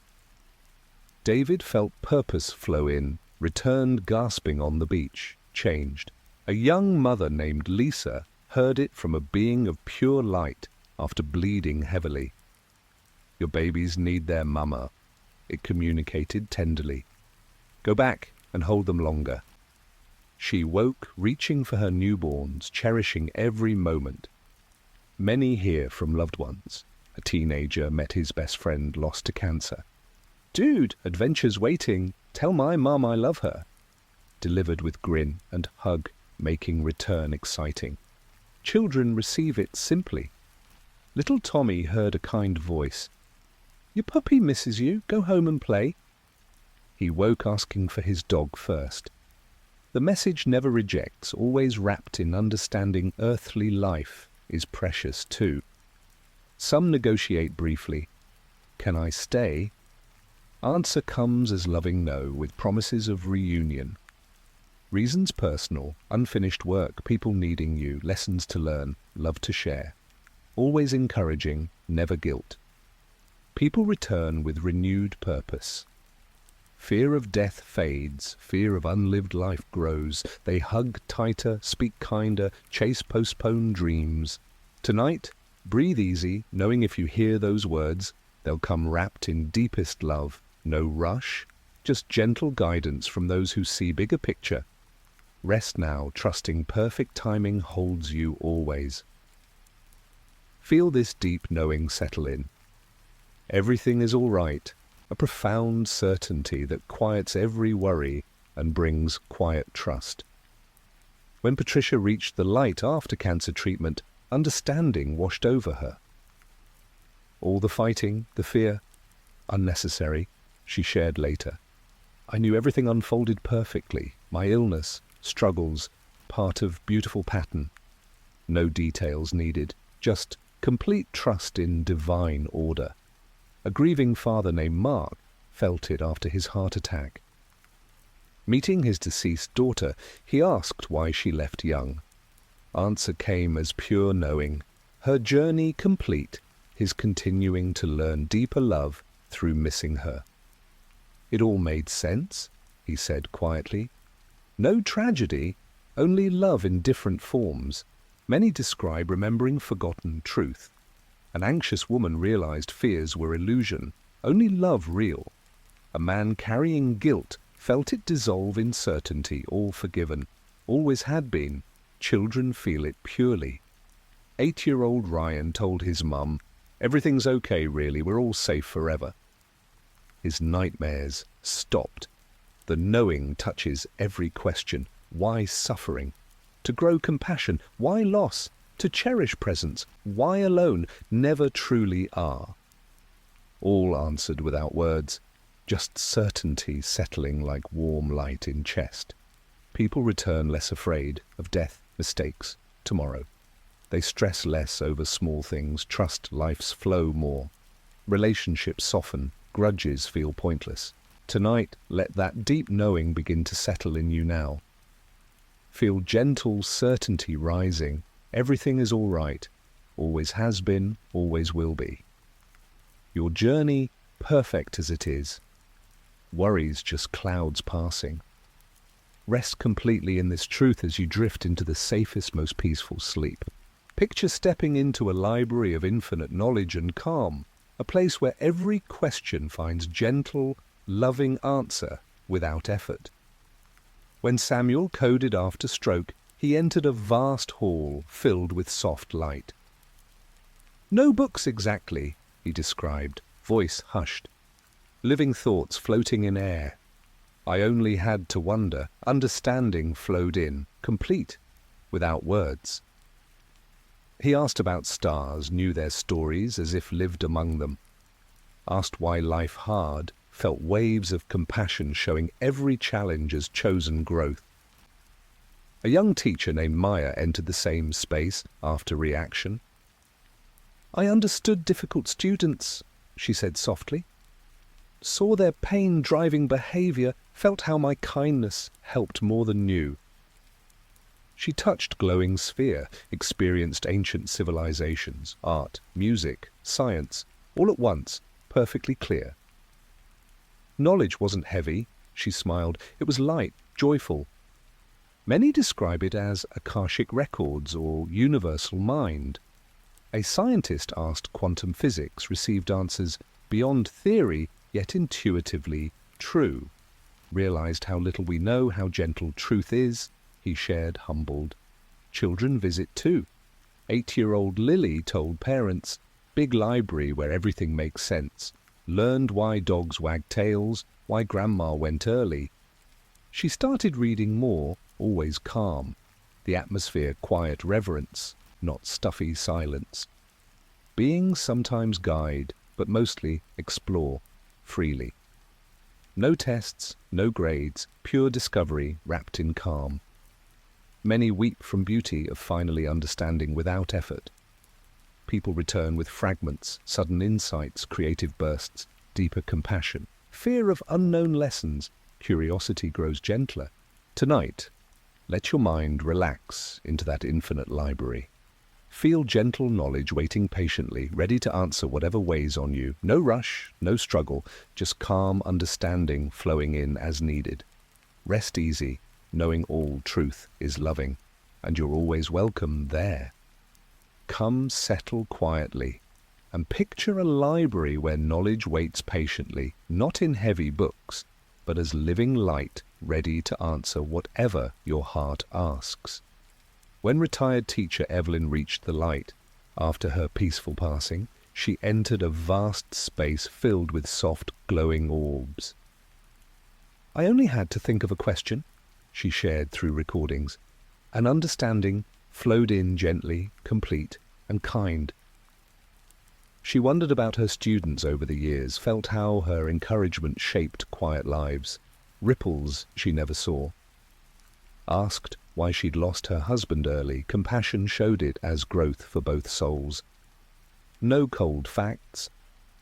David felt purpose flow in, returned gasping on the beach, changed. A young mother named Lisa heard it from a being of pure light after bleeding heavily. "Your babies need their mama," it communicated tenderly. "Go back and hold them longer." She woke, reaching for her newborns, cherishing every moment. Many hear from loved ones. A teenager met his best friend lost to cancer. "Dude, adventure's waiting. Tell my mom I love her." Delivered with grin and hug, making return exciting. Children receive it simply. Little Tommy heard a kind voice. "Your puppy misses you. Go home and play." He woke asking for his dog first. The message never rejects, always wrapped in understanding earthly life is precious too. Some negotiate briefly. "Can I stay?" Answer comes as loving no, with promises of reunion. Reasons personal, unfinished work, people needing you, lessons to learn, love to share. Always encouraging, never guilt. People return with renewed purpose. Fear of death fades, fear of unlived life grows. They hug tighter, speak kinder, chase postponed dreams. Tonight, breathe easy, knowing if you hear those words, they'll come wrapped in deepest love. No rush, just gentle guidance from those who see bigger picture. Rest now, trusting perfect timing holds you always. Feel this deep knowing settle in. Everything is all right, a profound certainty that quiets every worry and brings quiet trust. When Patricia reached the light after cancer treatment, understanding washed over her. All the fighting, the fear, unnecessary, she shared later. I knew everything unfolded perfectly, my illness, struggles, part of beautiful pattern. No details needed, just complete trust in divine order. A grieving father named Mark felt it after his heart attack. Meeting his deceased daughter, he asked why she left young. Answer came as pure knowing, her journey complete, his continuing to learn deeper love through missing her. It all made sense, he said quietly. No tragedy, only love in different forms. Many describe remembering forgotten truth. An anxious woman realized fears were illusion, only love real. A man carrying guilt felt it dissolve in certainty, all forgiven, always had been. Children feel it purely. 8-year-old Ryan told his mum, "Everything's okay really, we're all safe forever." His nightmares stopped. The knowing touches every question. Why suffering? To grow compassion. Why loss? To cherish presence. Why alone? Never truly are. All answered without words, just certainty settling like warm light in chest. People return less afraid of death, mistakes, tomorrow. They stress less over small things, trust life's flow more. Relationships soften, grudges feel pointless. Tonight, let that deep knowing begin to settle in you now. Feel gentle certainty rising. Everything is all right. Always has been, always will be. Your journey, perfect as it is. Worries just clouds passing. Rest completely in this truth as you drift into the safest, most peaceful sleep. Picture stepping into a library of infinite knowledge and calm, a place where every question finds gentle, loving answer without effort. When Samuel coded after stroke, he entered a vast hall filled with soft light. No books exactly, he described, voice hushed. Living thoughts floating in air. I only had to wonder, understanding flowed in, complete, without words. He asked about stars, knew their stories as if lived among them. Asked why life hard, felt waves of compassion showing every challenge as chosen growth. A young teacher named Maya entered the same space after reaction. I understood difficult students, she said softly. Saw their pain driving behavior, felt how my kindness helped more than knew. She touched glowing sphere, experienced ancient civilizations, art, music, science, all at once, perfectly clear. Knowledge wasn't heavy, she smiled. It was light, joyful. Many describe it as Akashic records or universal mind. A scientist asked quantum physics, received answers beyond theory, yet intuitively true. Realized how little we know, how gentle truth is, he shared, humbled. Children visit too. 8-year-old Lily told parents, big library where everything makes sense. Learned why dogs wag tails, why grandma went early. She started reading more, always calm. The atmosphere quiet reverence, not stuffy silence. Beings sometimes guide, but mostly explore, freely. No tests, no grades, pure discovery wrapped in calm. Many weep from beauty of finally understanding without effort. People return with fragments, sudden insights, creative bursts, deeper compassion, fear of unknown lessons, curiosity grows gentler. Tonight, let your mind relax into that infinite library. Feel gentle knowledge waiting patiently, ready to answer whatever weighs on you. No rush, no struggle, just calm understanding flowing in as needed. Rest easy, knowing all truth is loving, and you're always welcome there. Come settle quietly, and picture a library where knowledge waits patiently, not in heavy books, but as living light ready to answer whatever your heart asks. When retired teacher Evelyn reached the light, After her peaceful passing, she entered a vast space filled with soft, glowing orbs. "I only had to think of a question," she shared through recordings. "An understanding flowed in gently, complete, and kind." She wondered about her students over the years, felt how her encouragement shaped quiet lives, ripples she never saw. Asked why she'd lost her husband early, compassion showed it as growth for both souls. No cold facts,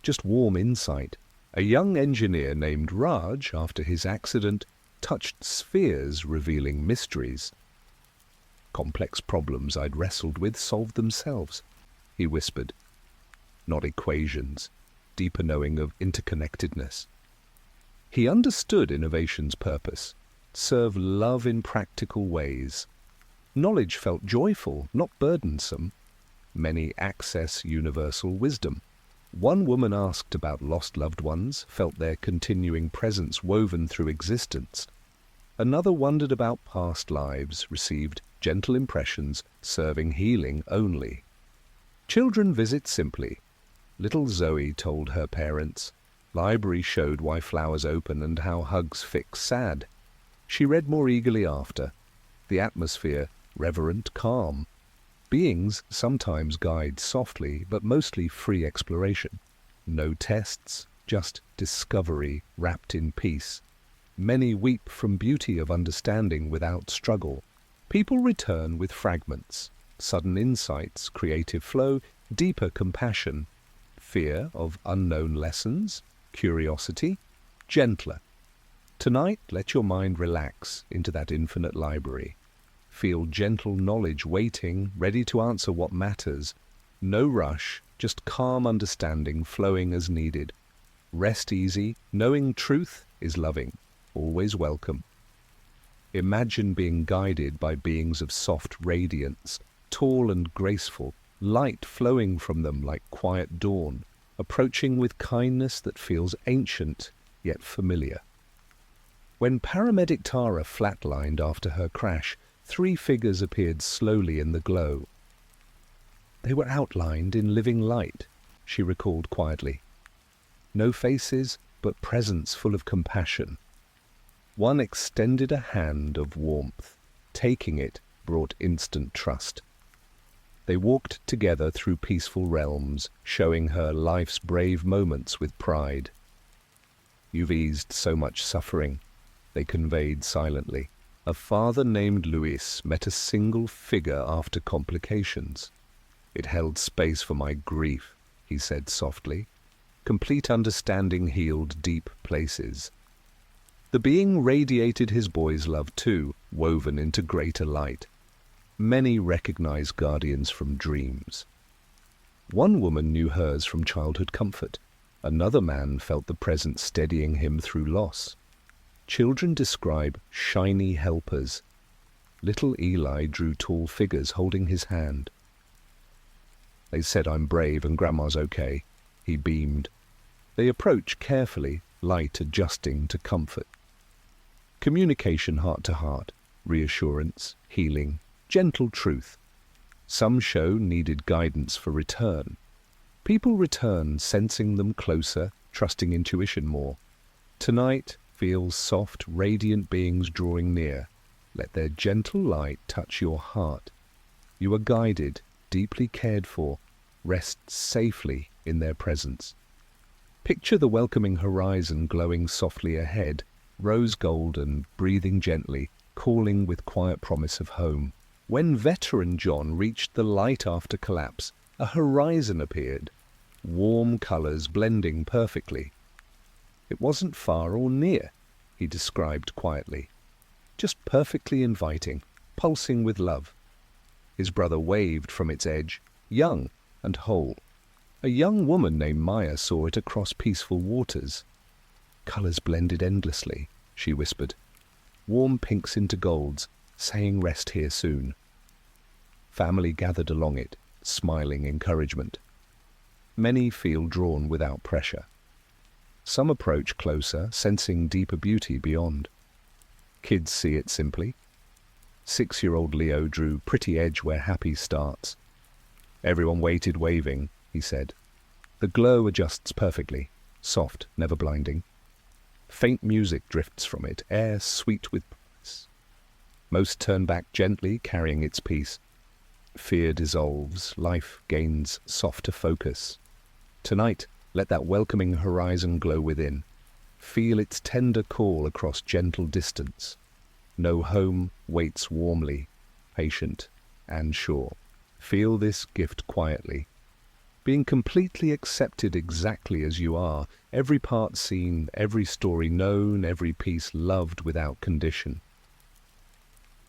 just warm insight. A young engineer named Raj, after his accident, touched spheres revealing mysteries. "Complex problems I'd wrestled with solved themselves," he whispered. "Not equations, deeper knowing of interconnectedness." He understood innovation's purpose, serve love in practical ways. Knowledge felt joyful, not burdensome. Many access universal wisdom. One woman asked about lost loved ones, felt their continuing presence woven through existence. Another wondered about past lives, received gentle impressions, serving healing only. Children visit simply. Little Zoe told her parents. Library showed why flowers open and how hugs fix sad. She read more eagerly after. The atmosphere, reverent, calm. Beings sometimes guide softly, but mostly free exploration. No tests, just discovery wrapped in peace. Many weep from beauty of understanding without struggle. People return with fragments, sudden insights, creative flow, deeper compassion, fear of unknown lessons, curiosity, gentler. Tonight, let your mind relax into that infinite library. Feel gentle knowledge waiting, ready to answer what matters. No rush, just calm understanding flowing as needed. Rest easy, knowing truth is loving, always welcome. Imagine being guided by beings of soft radiance, tall and graceful, light flowing from them like quiet dawn, approaching with kindness that feels ancient yet familiar. When paramedic Tara flatlined after her crash, 3 figures appeared slowly in the glow. They were outlined in living light, she recalled quietly. No faces, but presence full of compassion. One extended a hand of warmth. Taking it brought instant trust. They walked together through peaceful realms, showing her life's brave moments with pride. "You've eased so much suffering," they conveyed silently. "A father named Luis met a single figure after complications. It held space for my grief," he said softly. Complete understanding healed deep places. The being radiated his boy's love too, woven into greater light. Many recognize guardians from dreams. One woman knew hers from childhood comfort. Another man felt the presence steadying him through loss. Children describe shiny helpers. Little Eli drew tall figures holding his hand. "They said I'm brave and Grandma's okay," he beamed. They approach carefully, light adjusting to comfort. Communication heart to heart, reassurance, healing, gentle truth. Some show needed guidance for return. People return, sensing them closer, trusting intuition more. Tonight feels soft, radiant beings drawing near. Let their gentle light touch your heart. You are guided, deeply cared for. Rest safely in their presence. Picture the welcoming horizon glowing softly ahead, rose golden, breathing gently, calling with quiet promise of home. When veteran John reached the light after collapse, a horizon appeared, warm colors blending perfectly. It wasn't far or near, he described quietly, just perfectly inviting, pulsing with love. His brother waved from its edge, young and whole. A young woman named Maya saw it across peaceful waters. "Colors blended endlessly," she whispered. "Warm pinks into golds, saying rest here soon." Family gathered along it, smiling encouragement. Many feel drawn without pressure. Some approach closer, sensing deeper beauty beyond. Kids see it simply. 6-year-old Leo drew pretty edge where happy starts. Everyone waited, waving, he said. The glow adjusts perfectly, soft, never blinding. Faint music drifts from it, air sweet with promise. Most turn back gently, carrying its peace. Fear dissolves, life gains softer focus. Tonight, let that welcoming horizon glow within. Feel its tender call across gentle distance. No home waits warmly, patient and sure. Feel this gift quietly. Being completely accepted exactly as you are, every part seen, every story known, every piece loved without condition.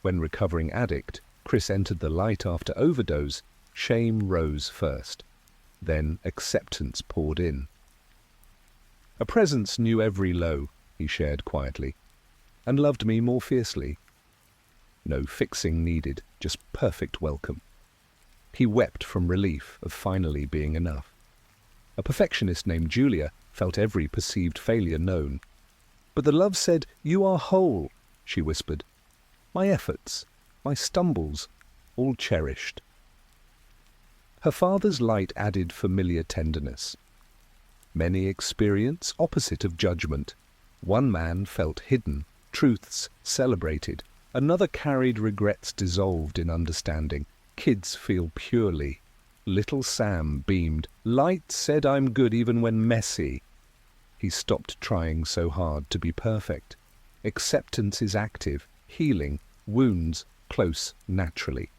When recovering addict, Chris entered the light after overdose, shame rose first. Then acceptance poured in. A presence knew every low, he shared quietly, and loved me more fiercely. No fixing needed, just perfect welcome. He wept from relief of finally being enough. A perfectionist named Julia felt every perceived failure known. But the love said, "You are whole," she whispered. "My efforts, my stumbles, all cherished." Her father's light added familiar tenderness. Many experience opposite of judgment. One man felt hidden, truths celebrated. Another carried regrets dissolved in understanding. Kids feel purely. Little Sam beamed. Light said, "I'm good even when messy." He stopped trying so hard to be perfect. Acceptance is active, healing, wounds close naturally.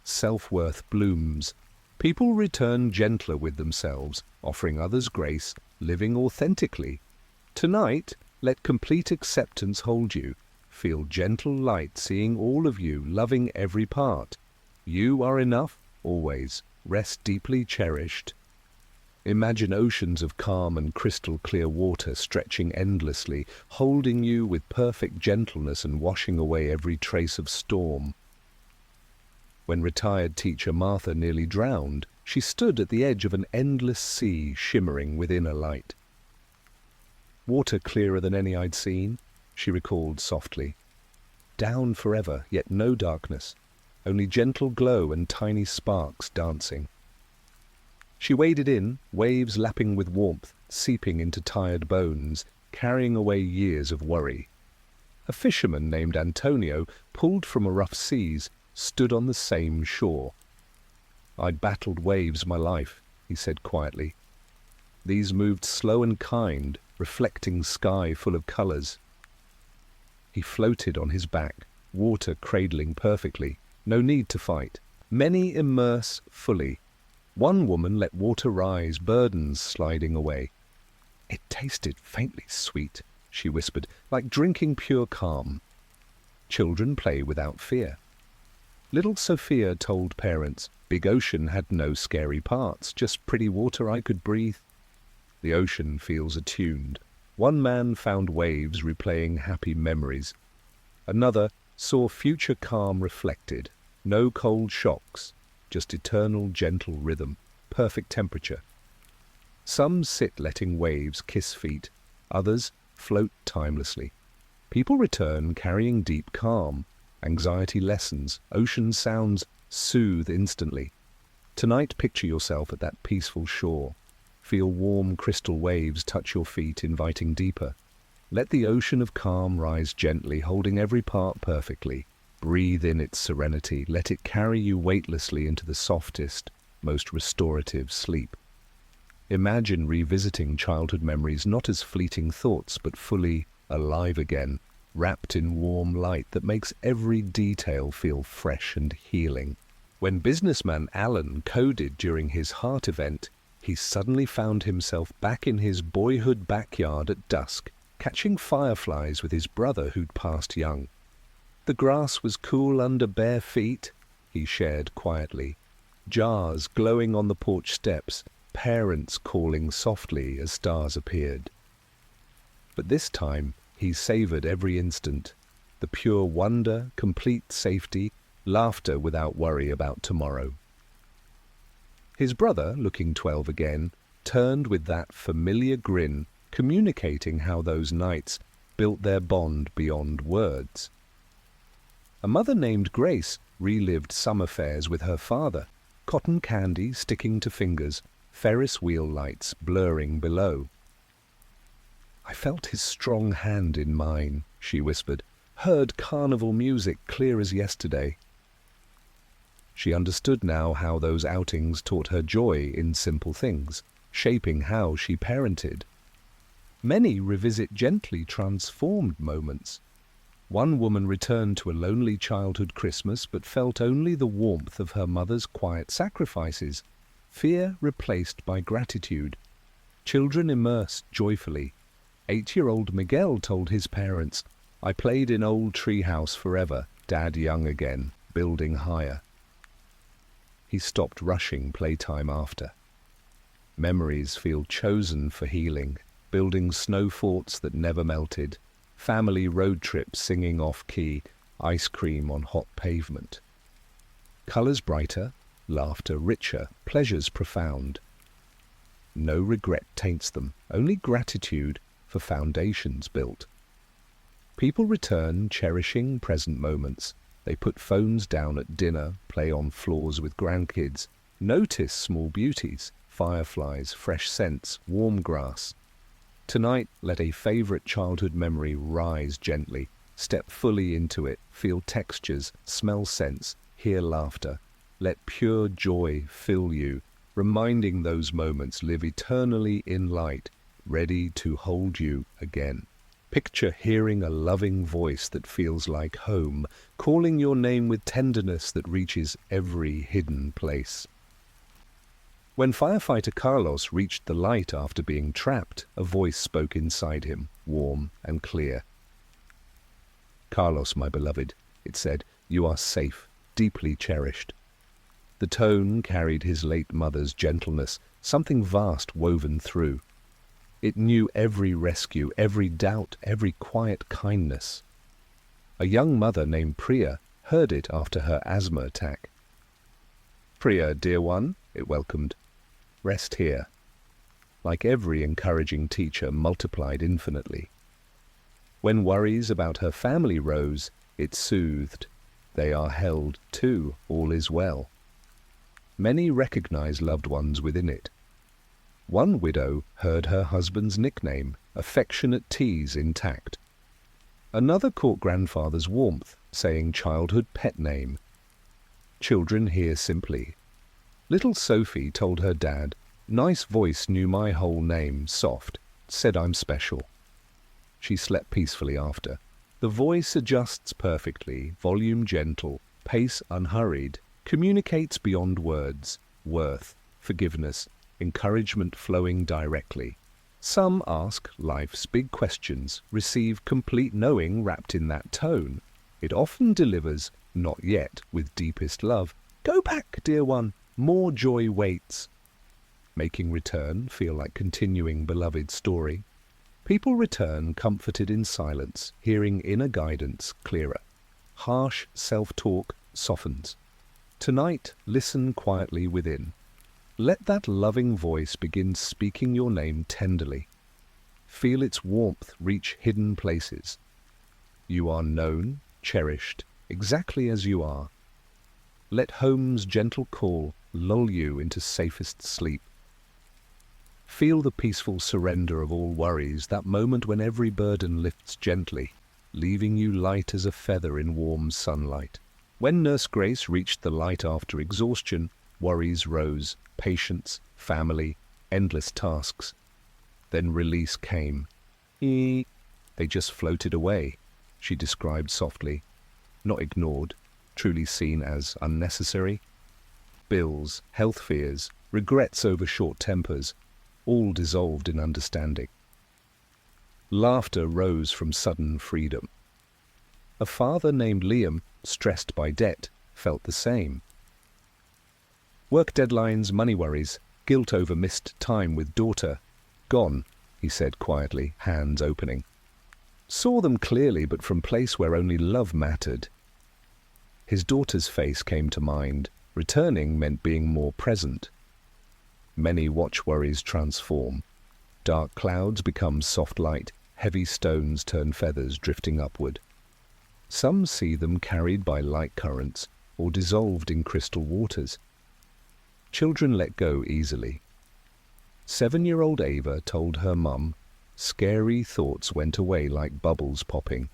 Self-worth blooms. People return gentler with themselves, offering others grace, living authentically. Tonight, let complete acceptance hold you. Feel gentle light seeing all of you, loving every part. You are enough, always. Rest deeply cherished. Imagine oceans of calm and crystal clear water stretching endlessly, holding you with perfect gentleness and washing away every trace of storm. When retired teacher Martha nearly drowned, she stood at the edge of an endless sea shimmering within a light. "Water clearer than any I'd seen," she recalled softly. "Down forever, yet no darkness. Only gentle glow and tiny sparks dancing." She waded in, waves lapping with warmth, seeping into tired bones, carrying away years of worry. A fisherman named Antonio, pulled from a rough seas, stood on the same shore. "I'd battled waves my life," he said quietly. "These moved slow and kind, reflecting sky full of colors." He floated on his back, water cradling perfectly. No need to fight. Many immerse fully. One woman let water rise, burdens sliding away. "It tasted faintly sweet," she whispered, "like drinking pure calm." Children play without fear. Little Sophia told parents, "Big ocean had no scary parts, just pretty water I could breathe." The ocean feels attuned. One man found waves replaying happy memories. Another saw future calm reflected. No cold shocks, just eternal gentle rhythm, perfect temperature. Some sit letting waves kiss feet, others float timelessly. People return carrying deep calm. Anxiety lessens, ocean sounds soothe instantly. Tonight picture yourself at that peaceful shore. Feel warm crystal waves touch your feet, inviting deeper. Let the ocean of calm rise gently, holding every part perfectly. Breathe in its serenity. Let it carry you weightlessly into the softest, most restorative sleep. Imagine revisiting childhood memories not as fleeting thoughts, but fully alive again, wrapped in warm light that makes every detail feel fresh and healing. When businessman Alan coded during his heart event, he suddenly found himself back in his boyhood backyard at dusk, catching fireflies with his brother who'd passed young. "The grass was cool under bare feet," he shared quietly. Jars glowing on the porch steps, parents calling softly as stars appeared. But this time he savored every instant. The pure wonder, complete safety, laughter without worry about tomorrow. His brother, looking 12 again, turned with that familiar grin, communicating how those nights built their bond beyond words. A mother named Grace relived summer fairs with her father, cotton candy sticking to fingers, Ferris wheel lights blurring below. "I felt his strong hand in mine," she whispered, "heard carnival music clear as yesterday." She understood now how those outings taught her joy in simple things, shaping how she parented. Many revisit gently transformed moments. One woman returned to a lonely childhood Christmas but felt only the warmth of her mother's quiet sacrifices, fear replaced by gratitude. Children immersed joyfully. 8-year-old Miguel told his parents, "I played in old treehouse forever, Dad young again, building higher." He stopped rushing playtime after. Memories feel chosen for healing, building snow forts that never melted, family road trips singing off-key, ice cream on hot pavement. Colors brighter, laughter richer, pleasures profound. No regret taints them, only gratitude for foundations built. People return cherishing present moments. They put phones down at dinner, play on floors with grandkids, notice small beauties, fireflies, fresh scents, warm grass. Tonight, let a favorite childhood memory rise gently. Step fully into it, feel textures, smell scents, hear laughter. Let pure joy fill you, reminding those moments live eternally in light, ready to hold you again. Picture hearing a loving voice that feels like home, calling your name with tenderness that reaches every hidden place. When firefighter Carlos reached the light after being trapped, a voice spoke inside him, warm and clear. "Carlos, my beloved," it said, "you are safe, deeply cherished." The tone carried his late mother's gentleness, something vast woven through. It knew every rescue, every doubt, every quiet kindness. A young mother named Priya heard it after her asthma attack. "Priya, dear one," it welcomed, "rest here." Like every encouraging teacher, multiplied infinitely. When worries about her family rose, it soothed. They are held too, all is well. Many recognize loved ones within it. One widow heard her husband's nickname, affectionate tease intact. Another caught grandfather's warmth, saying childhood pet name. Children hear simply. Little Sophie told her dad, "Nice voice knew my whole name, soft, said I'm special." She slept peacefully after. The voice adjusts perfectly, volume gentle, pace unhurried, communicates beyond words, worth, forgiveness, encouragement flowing directly. Some ask life's big questions, receive complete knowing wrapped in that tone. It often delivers, not yet, with deepest love. "Go back, dear one, more joy waits." Making return feel like continuing beloved story. People return comforted in silence, hearing inner guidance clearer. Harsh self-talk softens. Tonight, listen quietly within. Let that loving voice begin speaking your name tenderly. Feel its warmth reach hidden places. You are known, cherished, exactly as you are. Let home's gentle call lull you into safest sleep. Feel the peaceful surrender of all worries, that moment when every burden lifts gently, leaving you light as a feather in warm sunlight. When Nurse Grace reached the light after exhaustion, worries rose, patience, family, endless tasks. Then release came. They just floated away, she described softly. Not ignored, truly seen as unnecessary. Bills, health fears, regrets over short tempers, all dissolved in understanding. Laughter rose from sudden freedom. A father named Liam, stressed by debt, felt the same. Work deadlines, money worries, guilt over missed time with daughter. Gone, he said quietly, hands opening. Saw them clearly, but from place where only love mattered. His daughter's face came to mind. Returning meant being more present. Many watch worries transform. Dark clouds become soft light, heavy stones turn feathers drifting upward. Some see them carried by light currents or dissolved in crystal waters. Children let go easily. 7-year-old Ava told her mum, scary thoughts went away like bubbles popping.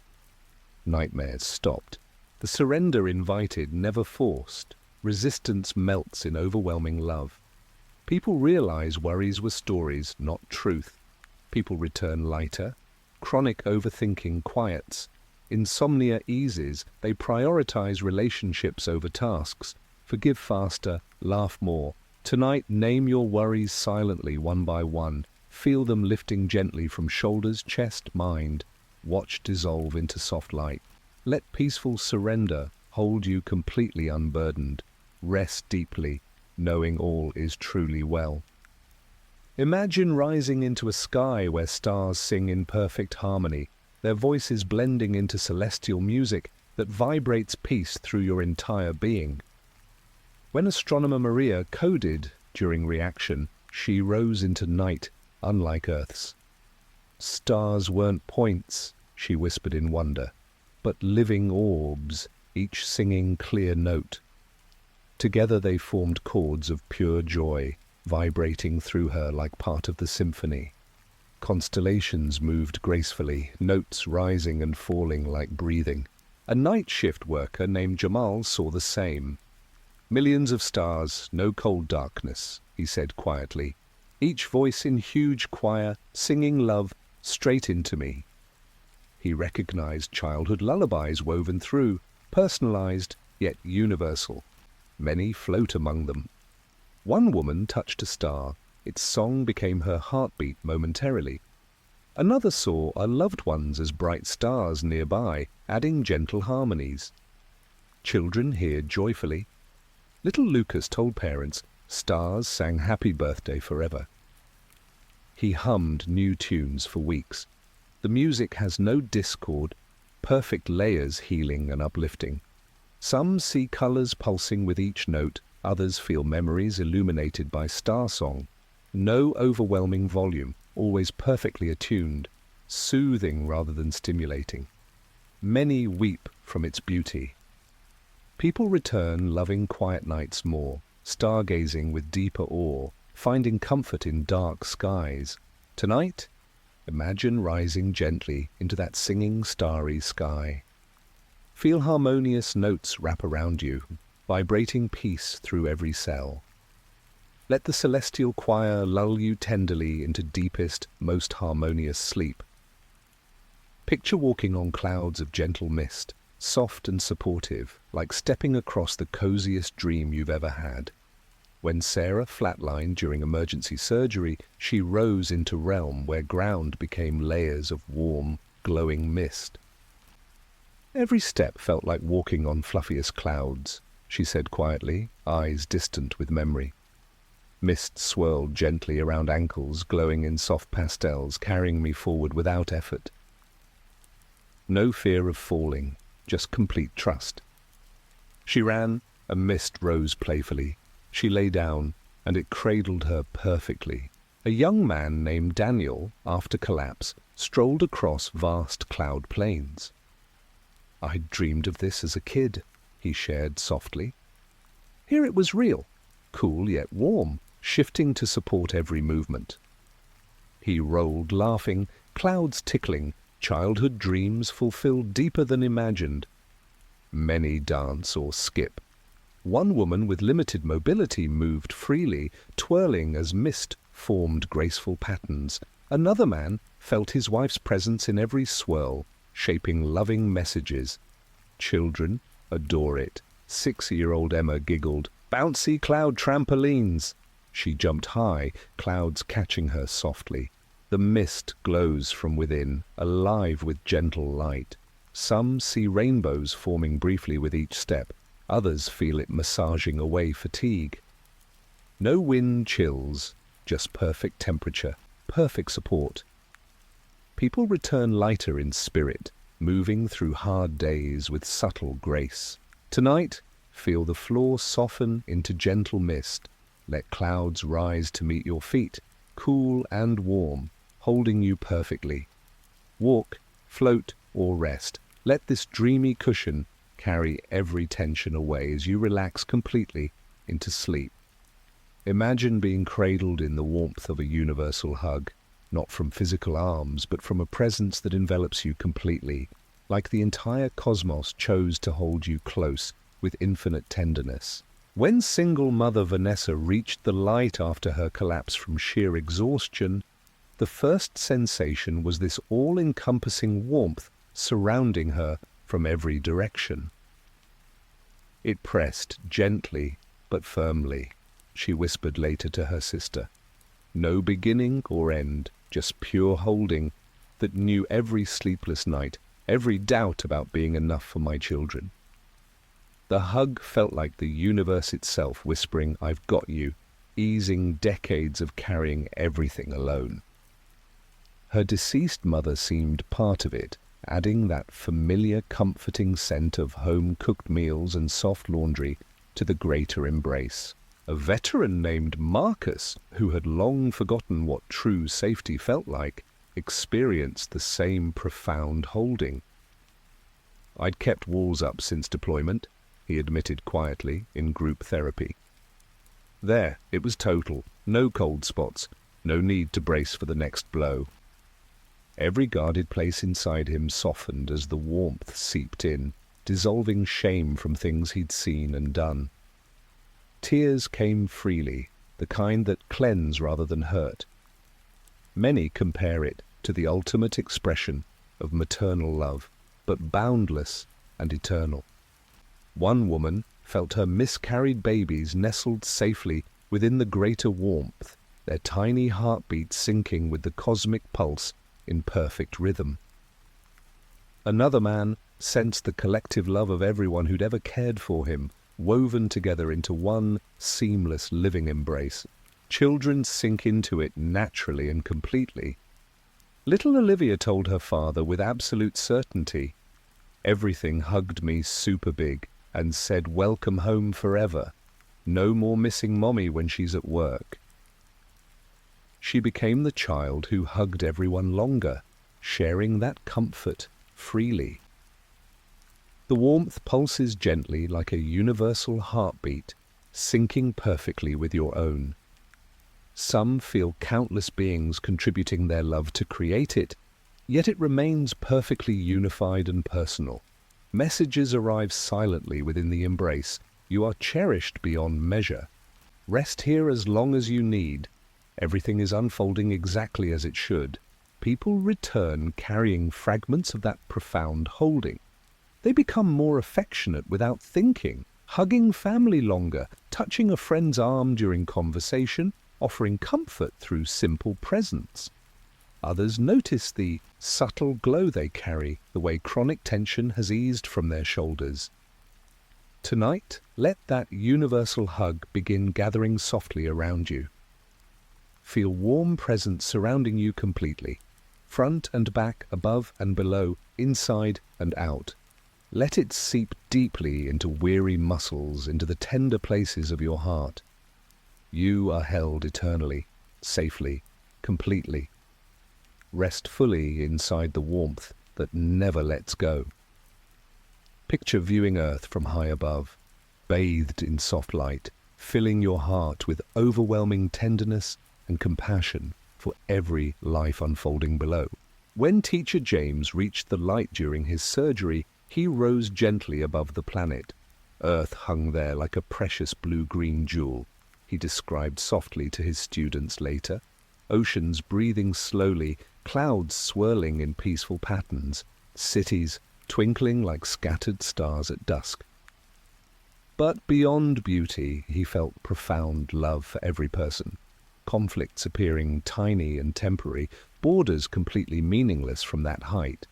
Nightmares stopped. The surrender invited, never forced. Resistance melts in overwhelming love. People realize worries were stories, not truth. People return lighter. Chronic overthinking quiets. Insomnia eases. They prioritize relationships over tasks. Forgive faster, laugh more. Tonight, name your worries silently, one by one. Feel them lifting gently from shoulders, chest, mind. Watch dissolve into soft light. Let peaceful surrender hold you completely unburdened. Rest deeply, knowing all is truly well. Imagine rising into a sky where stars sing in perfect harmony, their voices blending into celestial music that vibrates peace through your entire being. When astronomer Maria coded during reaction, she rose into night, unlike Earth's. Stars weren't points, she whispered in wonder, but living orbs, each singing clear note. Together they formed chords of pure joy, vibrating through her like part of the symphony. Constellations moved gracefully, notes rising and falling like breathing. A night shift worker named Jamal saw the same. Millions of stars, no cold darkness, he said quietly. Each voice in huge choir, singing love straight into me. He recognized childhood lullabies woven through, personalized yet universal. Many float among them. One woman touched a star. Its song became her heartbeat momentarily. Another saw her loved ones as bright stars nearby, adding gentle harmonies. Children heard joyfully. Little Lucas told parents, stars sang happy birthday forever. He hummed new tunes for weeks. The music has no discord, perfect layers healing and uplifting. Some see colors pulsing with each note, others feel memories illuminated by star song. No overwhelming volume, always perfectly attuned, soothing rather than stimulating. Many weep from its beauty. People return loving quiet nights more, stargazing with deeper awe, finding comfort in dark skies. Tonight, imagine rising gently into that singing starry sky. Feel harmonious notes wrap around you, vibrating peace through every cell. Let the celestial choir lull you tenderly into deepest, most harmonious sleep. Picture walking on clouds of gentle mist, soft and supportive, like stepping across the coziest dream you've ever had. When Sarah flatlined during emergency surgery, she rose into realm where ground became layers of warm, glowing mist. Every step felt like walking on fluffiest clouds, she said quietly, eyes distant with memory. Mist swirled gently around ankles, glowing in soft pastels, carrying me forward without effort. No fear of falling, just complete trust. She ran, a mist rose playfully. She lay down, and it cradled her perfectly. A young man named Daniel, after collapse, strolled across vast cloud plains. I'd dreamed of this as a kid, he shared softly. Here it was real, cool yet warm, shifting to support every movement. He rolled, laughing, clouds tickling, childhood dreams fulfilled deeper than imagined. Many dance or skip. One woman with limited mobility moved freely, twirling as mist formed graceful patterns. Another man felt his wife's presence in every swirl, shaping loving messages. Children adore it. 6-year-old Emma giggled, "Bouncy cloud trampolines!" She jumped high, clouds catching her softly. The mist glows from within, alive with gentle light. Some see rainbows forming briefly with each step. Others feel it massaging away fatigue. No wind chills, just perfect temperature, perfect support. People return lighter in spirit, moving through hard days with subtle grace. Tonight, feel the floor soften into gentle mist. Let clouds rise to meet your feet, cool and warm, holding you perfectly. Walk, float, or rest. Let this dreamy cushion carry every tension away as you relax completely into sleep. Imagine being cradled in the warmth of a universal hug, not from physical arms, but from a presence that envelops you completely, like the entire cosmos chose to hold you close with infinite tenderness. When single mother Vanessa reached the light after her collapse from sheer exhaustion, the first sensation was this all-encompassing warmth surrounding her from every direction. It pressed gently but firmly, she whispered later to her sister. No beginning or end, just pure holding that knew every sleepless night, every doubt about being enough for my children. The hug felt like the universe itself whispering, "I've got you," easing decades of carrying everything alone. Her deceased mother seemed part of it, adding that familiar, comforting scent of home-cooked meals and soft laundry to the greater embrace. A veteran named Marcus, who had long forgotten what true safety felt like, experienced the same profound holding. "I'd kept walls up since deployment," he admitted quietly in group therapy. There, it was total, no cold spots, no need to brace for the next blow. Every guarded place inside him softened as the warmth seeped in, dissolving shame from things he'd seen and done. Tears came freely, the kind that cleanse rather than hurt. Many compare it to the ultimate expression of maternal love, but boundless and eternal. One woman felt her miscarried babies nestled safely within the greater warmth, their tiny heartbeats syncing with the cosmic pulse in perfect rhythm. Another man sensed the collective love of everyone who'd ever cared for him, woven together into one seamless living embrace. Children sink into it naturally and completely. Little Olivia told her father with absolute certainty, "Everything hugged me super big and said welcome home forever. No more missing mommy when she's at work." She became the child who hugged everyone longer, sharing that comfort freely. The warmth pulses gently like a universal heartbeat, syncing perfectly with your own. Some feel countless beings contributing their love to create it, yet it remains perfectly unified and personal. Messages arrive silently within the embrace. You are cherished beyond measure. Rest here as long as you need. Everything is unfolding exactly as it should. People return carrying fragments of that profound holding. They become more affectionate without thinking, hugging family longer, touching a friend's arm during conversation, offering comfort through simple presence. Others notice the subtle glow they carry, the way chronic tension has eased from their shoulders. Tonight, let that universal hug begin gathering softly around you. Feel warm presence surrounding you completely, front and back, above and below, inside and out. Let it seep deeply into weary muscles, into the tender places of your heart. You are held eternally, safely, completely. Rest fully inside the warmth that never lets go. Picture viewing Earth from high above, bathed in soft light, filling your heart with overwhelming tenderness and compassion for every life unfolding below. When Teacher James reached the light during his surgery, he rose gently above the planet. Earth hung there like a precious blue-green jewel, he described softly to his students later. Oceans breathing slowly, clouds swirling in peaceful patterns, cities twinkling like scattered stars at dusk. But beyond beauty, he felt profound love for every person. Conflicts appearing tiny and temporary, borders completely meaningless from that height.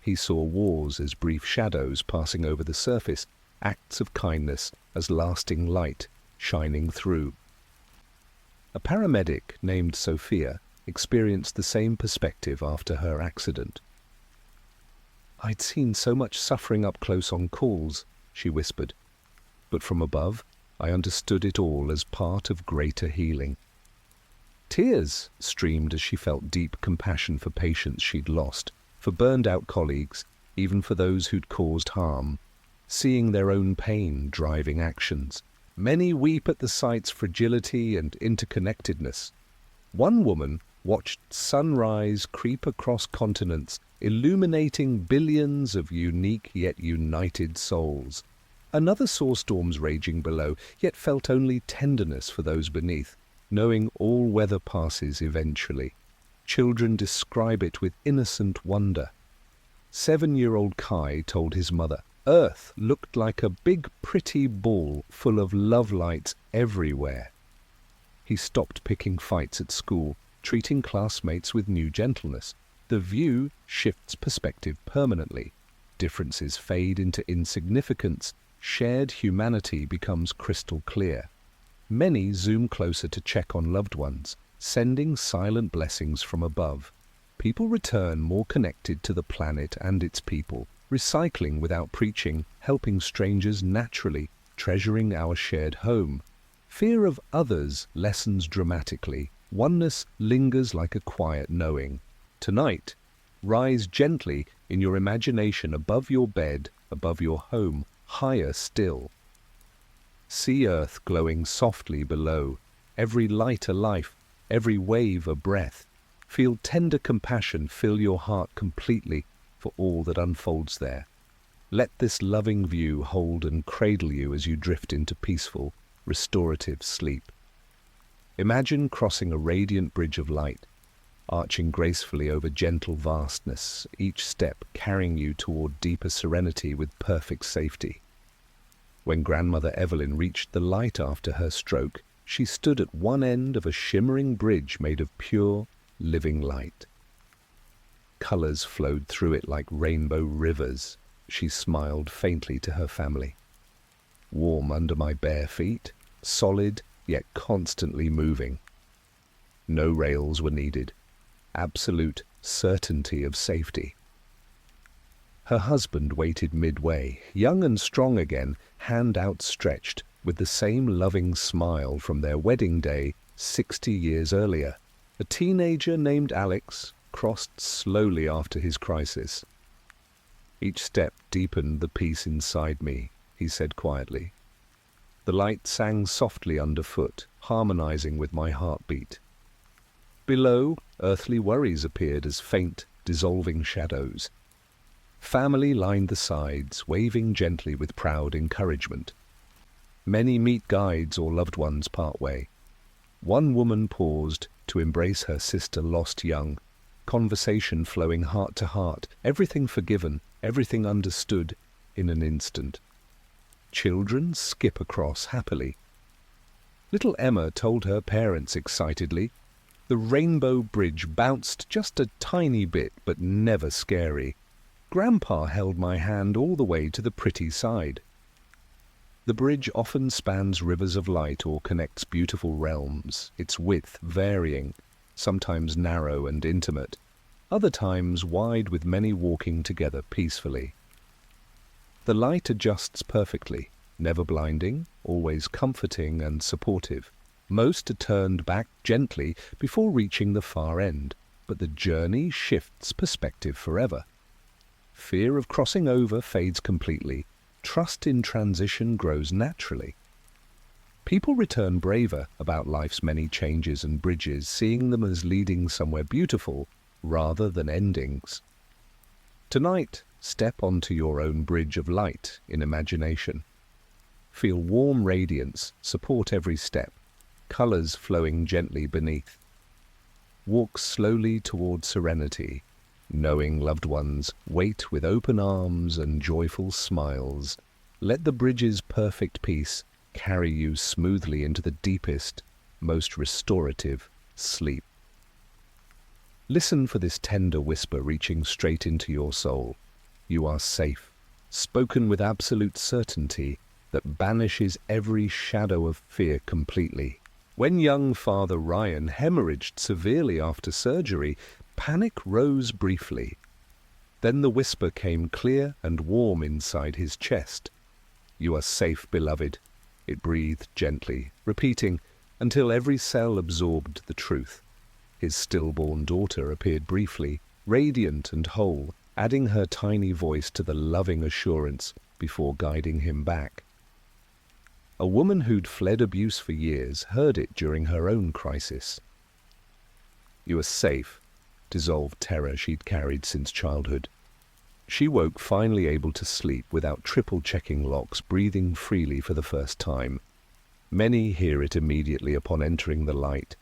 He saw wars as brief shadows passing over the surface, acts of kindness as lasting light shining through. A paramedic named Sophia experienced the same perspective after her accident. "I'd seen so much suffering up close on calls," she whispered, "but from above I understood it all as part of greater healing." Tears streamed as she felt deep compassion for patients she'd lost, for burned-out colleagues, even for those who'd caused harm, seeing their own pain driving actions. Many weep at the site's fragility and interconnectedness. One woman watched sunrise creep across continents, illuminating billions of unique yet united souls. Another saw storms raging below, yet felt only tenderness for those beneath, knowing all weather passes eventually. Children describe it with innocent wonder. 7-year-old Kai told his mother, Earth looked like a big pretty ball full of love lights everywhere. He stopped picking fights at school, treating classmates with new gentleness. The view shifts perspective permanently. Differences fade into insignificance. Shared humanity becomes crystal clear. Many zoom closer to check on loved ones, sending silent blessings from above. People return more connected to the planet and its people, recycling without preaching, helping strangers naturally, treasuring our shared home. Fear of others lessens dramatically. Oneness lingers like a quiet knowing. Tonight, rise gently in your imagination above your bed, above your home, higher still. See Earth glowing softly below, every light a life, every wave a breath. Feel tender compassion fill your heart completely for all that unfolds there. Let this loving view hold and cradle you as you drift into peaceful, restorative sleep. Imagine crossing a radiant bridge of light, arching gracefully over gentle vastness, each step carrying you toward deeper serenity with perfect safety. When Grandmother Evelyn reached the light after her stroke, she stood at one end of a shimmering bridge made of pure, living light. Colors flowed through it like rainbow rivers. She smiled faintly to her family. Warm under my bare feet, solid yet constantly moving. No rails were needed. Absolute certainty of safety. Her husband waited midway, young and strong again, hand outstretched, with the same loving smile from their wedding day 60 years earlier. A teenager named Alex crossed slowly after his crisis. Each step deepened the peace inside me, he said quietly. The light sang softly underfoot, harmonizing with my heartbeat. Below, earthly worries appeared as faint, dissolving shadows. Family lined the sides, waving gently with proud encouragement. Many meet guides or loved ones part way. One woman paused to embrace her sister lost young, conversation flowing heart to heart, everything forgiven, everything understood in an instant. Children skip across happily. Little Emma told her parents excitedly. The rainbow bridge bounced just a tiny bit, but never scary. Grandpa held my hand all the way to the pretty side. The bridge often spans rivers of light or connects beautiful realms, its width varying, sometimes narrow and intimate, other times wide with many walking together peacefully. The light adjusts perfectly, never blinding, always comforting and supportive. Most are turned back gently before reaching the far end, but the journey shifts perspective forever. Fear of crossing over fades completely. Trust in transition grows naturally. People return braver about life's many changes and bridges, seeing them as leading somewhere beautiful rather than endings. Tonight, step onto your own bridge of light in imagination. Feel warm radiance support every step, colors flowing gently beneath. Walk slowly toward serenity, knowing loved ones wait with open arms and joyful smiles. Let the bridge's perfect peace carry you smoothly into the deepest, most restorative sleep. Listen for this tender whisper reaching straight into your soul. You are safe, spoken with absolute certainty that banishes every shadow of fear completely. When young Father Ryan hemorrhaged severely after surgery, panic rose briefly. Then the whisper came clear and warm inside his chest. You are safe, beloved. It breathed gently, repeating until every cell absorbed the truth. His stillborn daughter appeared briefly, radiant and whole, adding her tiny voice to the loving assurance before guiding him back. A woman who'd fled abuse for years heard it during her own crisis. "You are safe," dissolved terror she'd carried since childhood. She woke finally able to sleep without triple-checking locks, breathing freely for the first time. Many hear it immediately upon entering the light.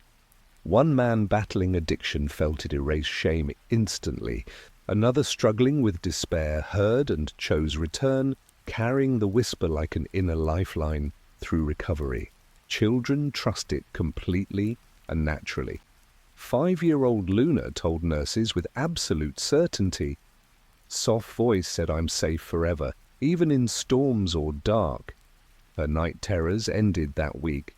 One man battling addiction felt it erase shame instantly. Another struggling with despair heard and chose return, carrying the whisper like an inner lifeline through recovery. Children trust it completely and naturally. 5-year-old Luna told nurses with absolute certainty. Soft voice said, "I'm safe forever, even in storms or dark." Her night terrors ended that week.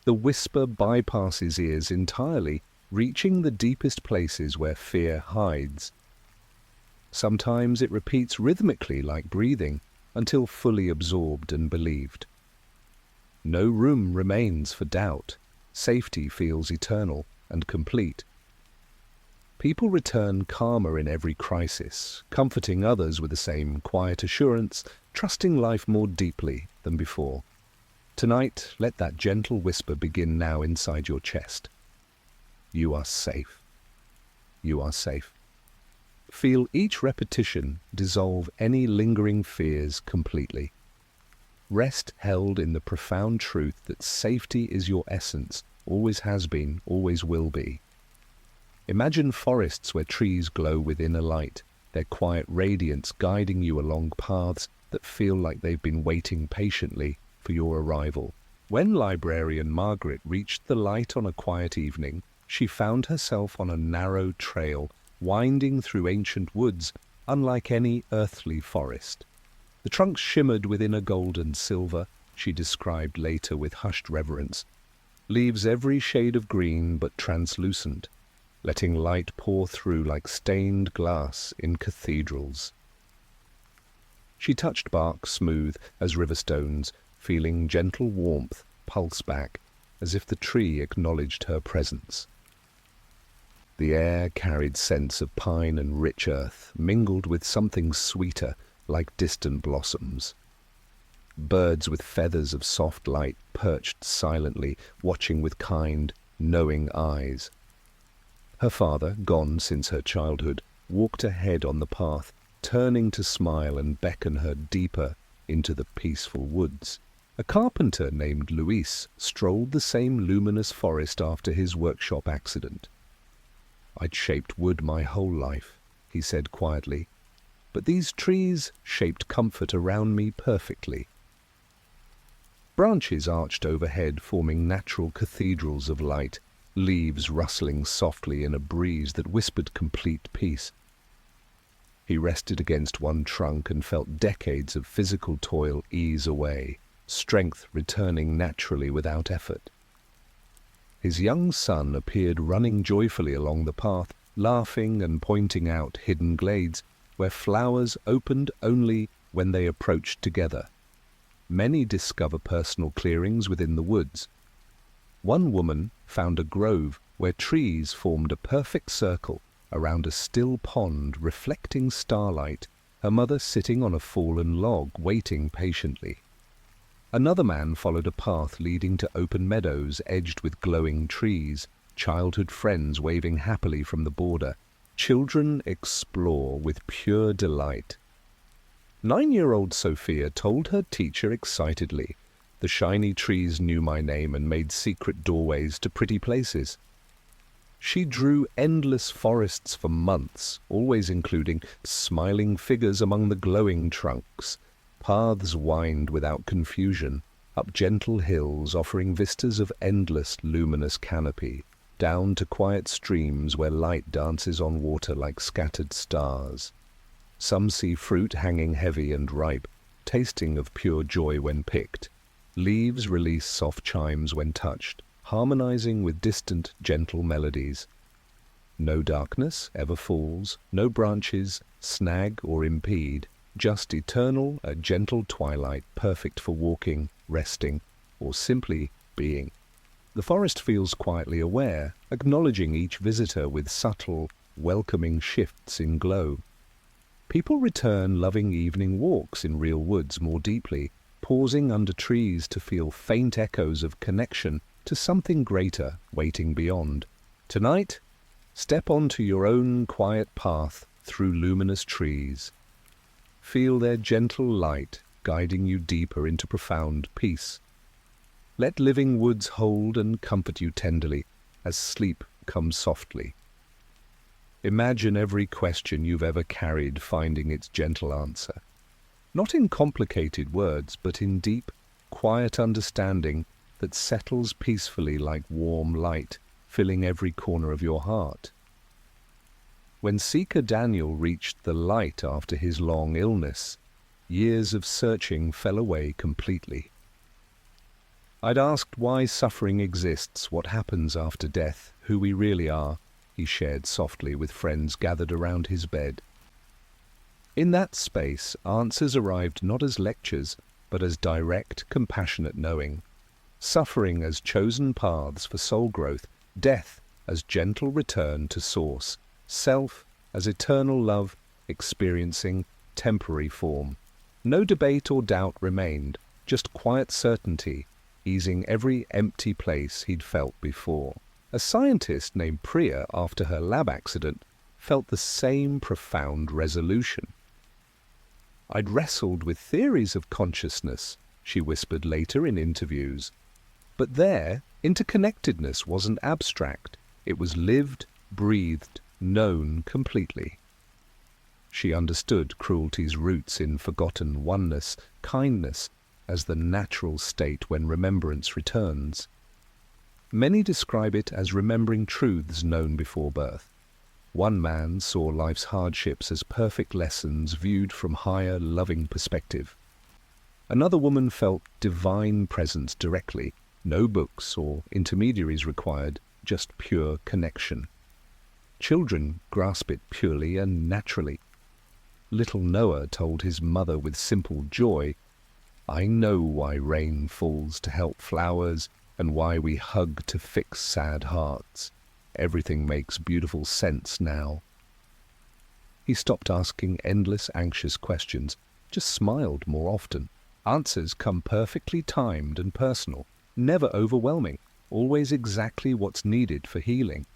The whisper bypasses ears entirely, reaching the deepest places where fear hides. Sometimes it repeats rhythmically like breathing, until fully absorbed and believed. No room remains for doubt. Safety feels eternal and complete. People return calmer in every crisis, comforting others with the same quiet assurance, trusting life more deeply than before. Tonight, let that gentle whisper begin now inside your chest. You are safe. You are safe. Feel each repetition dissolve any lingering fears completely. Rest held in the profound truth that safety is your essence, always has been, always will be. Imagine forests where trees glow with inner light, their quiet radiance guiding you along paths that feel like they've been waiting patiently for your arrival. When librarian Margaret reached the light on a quiet evening, she found herself on a narrow trail, winding through ancient woods, unlike any earthly forest. The trunks shimmered within a gold and silver, she described later with hushed reverence. Leaves every shade of green but translucent, letting light pour through like stained glass in cathedrals. She touched bark smooth as river stones, feeling gentle warmth pulse back, as if the tree acknowledged her presence. The air carried scents of pine and rich earth, mingled with something sweeter, like distant blossoms. Birds with feathers of soft light perched silently, watching with kind, knowing eyes. Her father, gone since her childhood, walked ahead on the path, turning to smile and beckon her deeper into the peaceful woods. A carpenter named Luis strolled the same luminous forest after his workshop accident. "I'd shaped wood my whole life," he said quietly, "but these trees shaped comfort around me perfectly." Branches arched overhead, forming natural cathedrals of light, leaves rustling softly in a breeze that whispered complete peace. He rested against one trunk and felt decades of physical toil ease away, strength returning naturally without effort. His young son appeared running joyfully along the path, laughing and pointing out hidden glades where flowers opened only when they approached together. Many discover personal clearings within the woods. One woman found a grove where trees formed a perfect circle around a still pond reflecting starlight, her mother sitting on a fallen log waiting patiently. Another man followed a path leading to open meadows edged with glowing trees, childhood friends waving happily from the border. Children explore with pure delight. 9-year-old Sophia told her teacher excitedly, "The shiny trees knew my name and made secret doorways to pretty places." She drew endless forests for months, always including smiling figures among the glowing trunks. Paths wind without confusion, up gentle hills offering vistas of endless luminous canopy, down to quiet streams where light dances on water like scattered stars. Some see fruit hanging heavy and ripe, tasting of pure joy when picked. Leaves release soft chimes when touched, harmonizing with distant, gentle melodies. No darkness ever falls, no branches snag or impede, just eternal, a gentle twilight perfect for walking, resting, or simply being. The forest feels quietly aware, acknowledging each visitor with subtle, welcoming shifts in glow. People return loving evening walks in real woods more deeply, pausing under trees to feel faint echoes of connection to something greater waiting beyond. Tonight, step onto your own quiet path through luminous trees. Feel their gentle light guiding you deeper into profound peace. Let living woods hold and comfort you tenderly as sleep comes softly. Imagine every question you've ever carried finding its gentle answer. Not in complicated words, but in deep, quiet understanding that settles peacefully like warm light, filling every corner of your heart. When seeker Daniel reached the light after his long illness, years of searching fell away completely. I'd asked why suffering exists, what happens after death, who we really are, he shared softly with friends gathered around his bed. In that space, answers arrived not as lectures, but as direct, compassionate knowing. Suffering as chosen paths for soul growth, death as gentle return to source, self as eternal love experiencing temporary form. No debate or doubt remained, just quiet certainty, easing every empty place he'd felt before. A scientist named Priya, after her lab accident, felt the same profound resolution. I'd wrestled with theories of consciousness, she whispered later in interviews. But there, interconnectedness wasn't abstract. It was lived, breathed, known completely. She understood cruelty's roots in forgotten oneness, kindness, as the natural state when remembrance returns. Many describe it as remembering truths known before birth. One man saw life's hardships as perfect lessons viewed from higher, loving perspective. Another woman felt divine presence directly, no books or intermediaries required, just pure connection. Children grasp it purely and naturally. Little Noah told his mother with simple joy, "I know why rain falls to help flowers and why we hug to fix sad hearts. Everything makes beautiful sense now." He stopped asking endless anxious questions, just smiled more often. Answers come perfectly timed and personal, never overwhelming, always exactly what's needed for healing.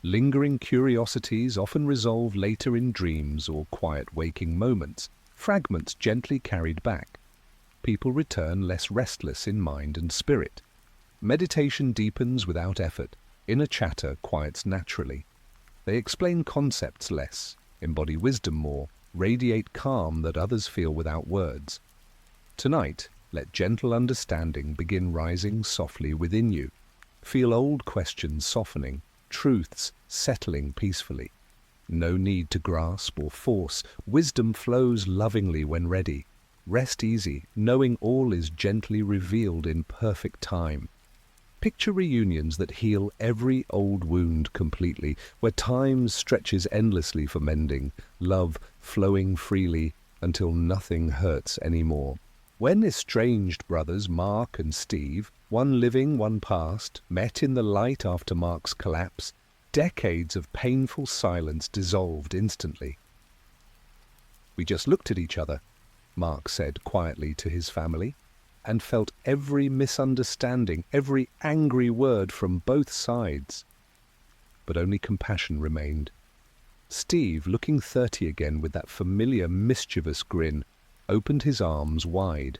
Lingering curiosities often resolve later in dreams or quiet waking moments, fragments gently carried back. People return less restless in mind and spirit. Meditation deepens without effort. Inner chatter quiets naturally. They explain concepts less, embody wisdom more, radiate calm that others feel without words. Tonight, let gentle understanding begin rising softly within you. Feel old questions softening, truths settling peacefully. No need to grasp or force. Wisdom flows lovingly when ready. Rest easy, knowing all is gently revealed in perfect time. Picture reunions that heal every old wound completely, where time stretches endlessly for mending, love flowing freely until nothing hurts anymore. When estranged brothers Mark and Steve, one living, one past, met in the light after Mark's collapse, decades of painful silence dissolved instantly. "We just looked at each other," Mark said quietly to his family, and felt every misunderstanding, every angry word from both sides. But only compassion remained. Steve, looking 30 again with that familiar mischievous grin, opened his arms wide.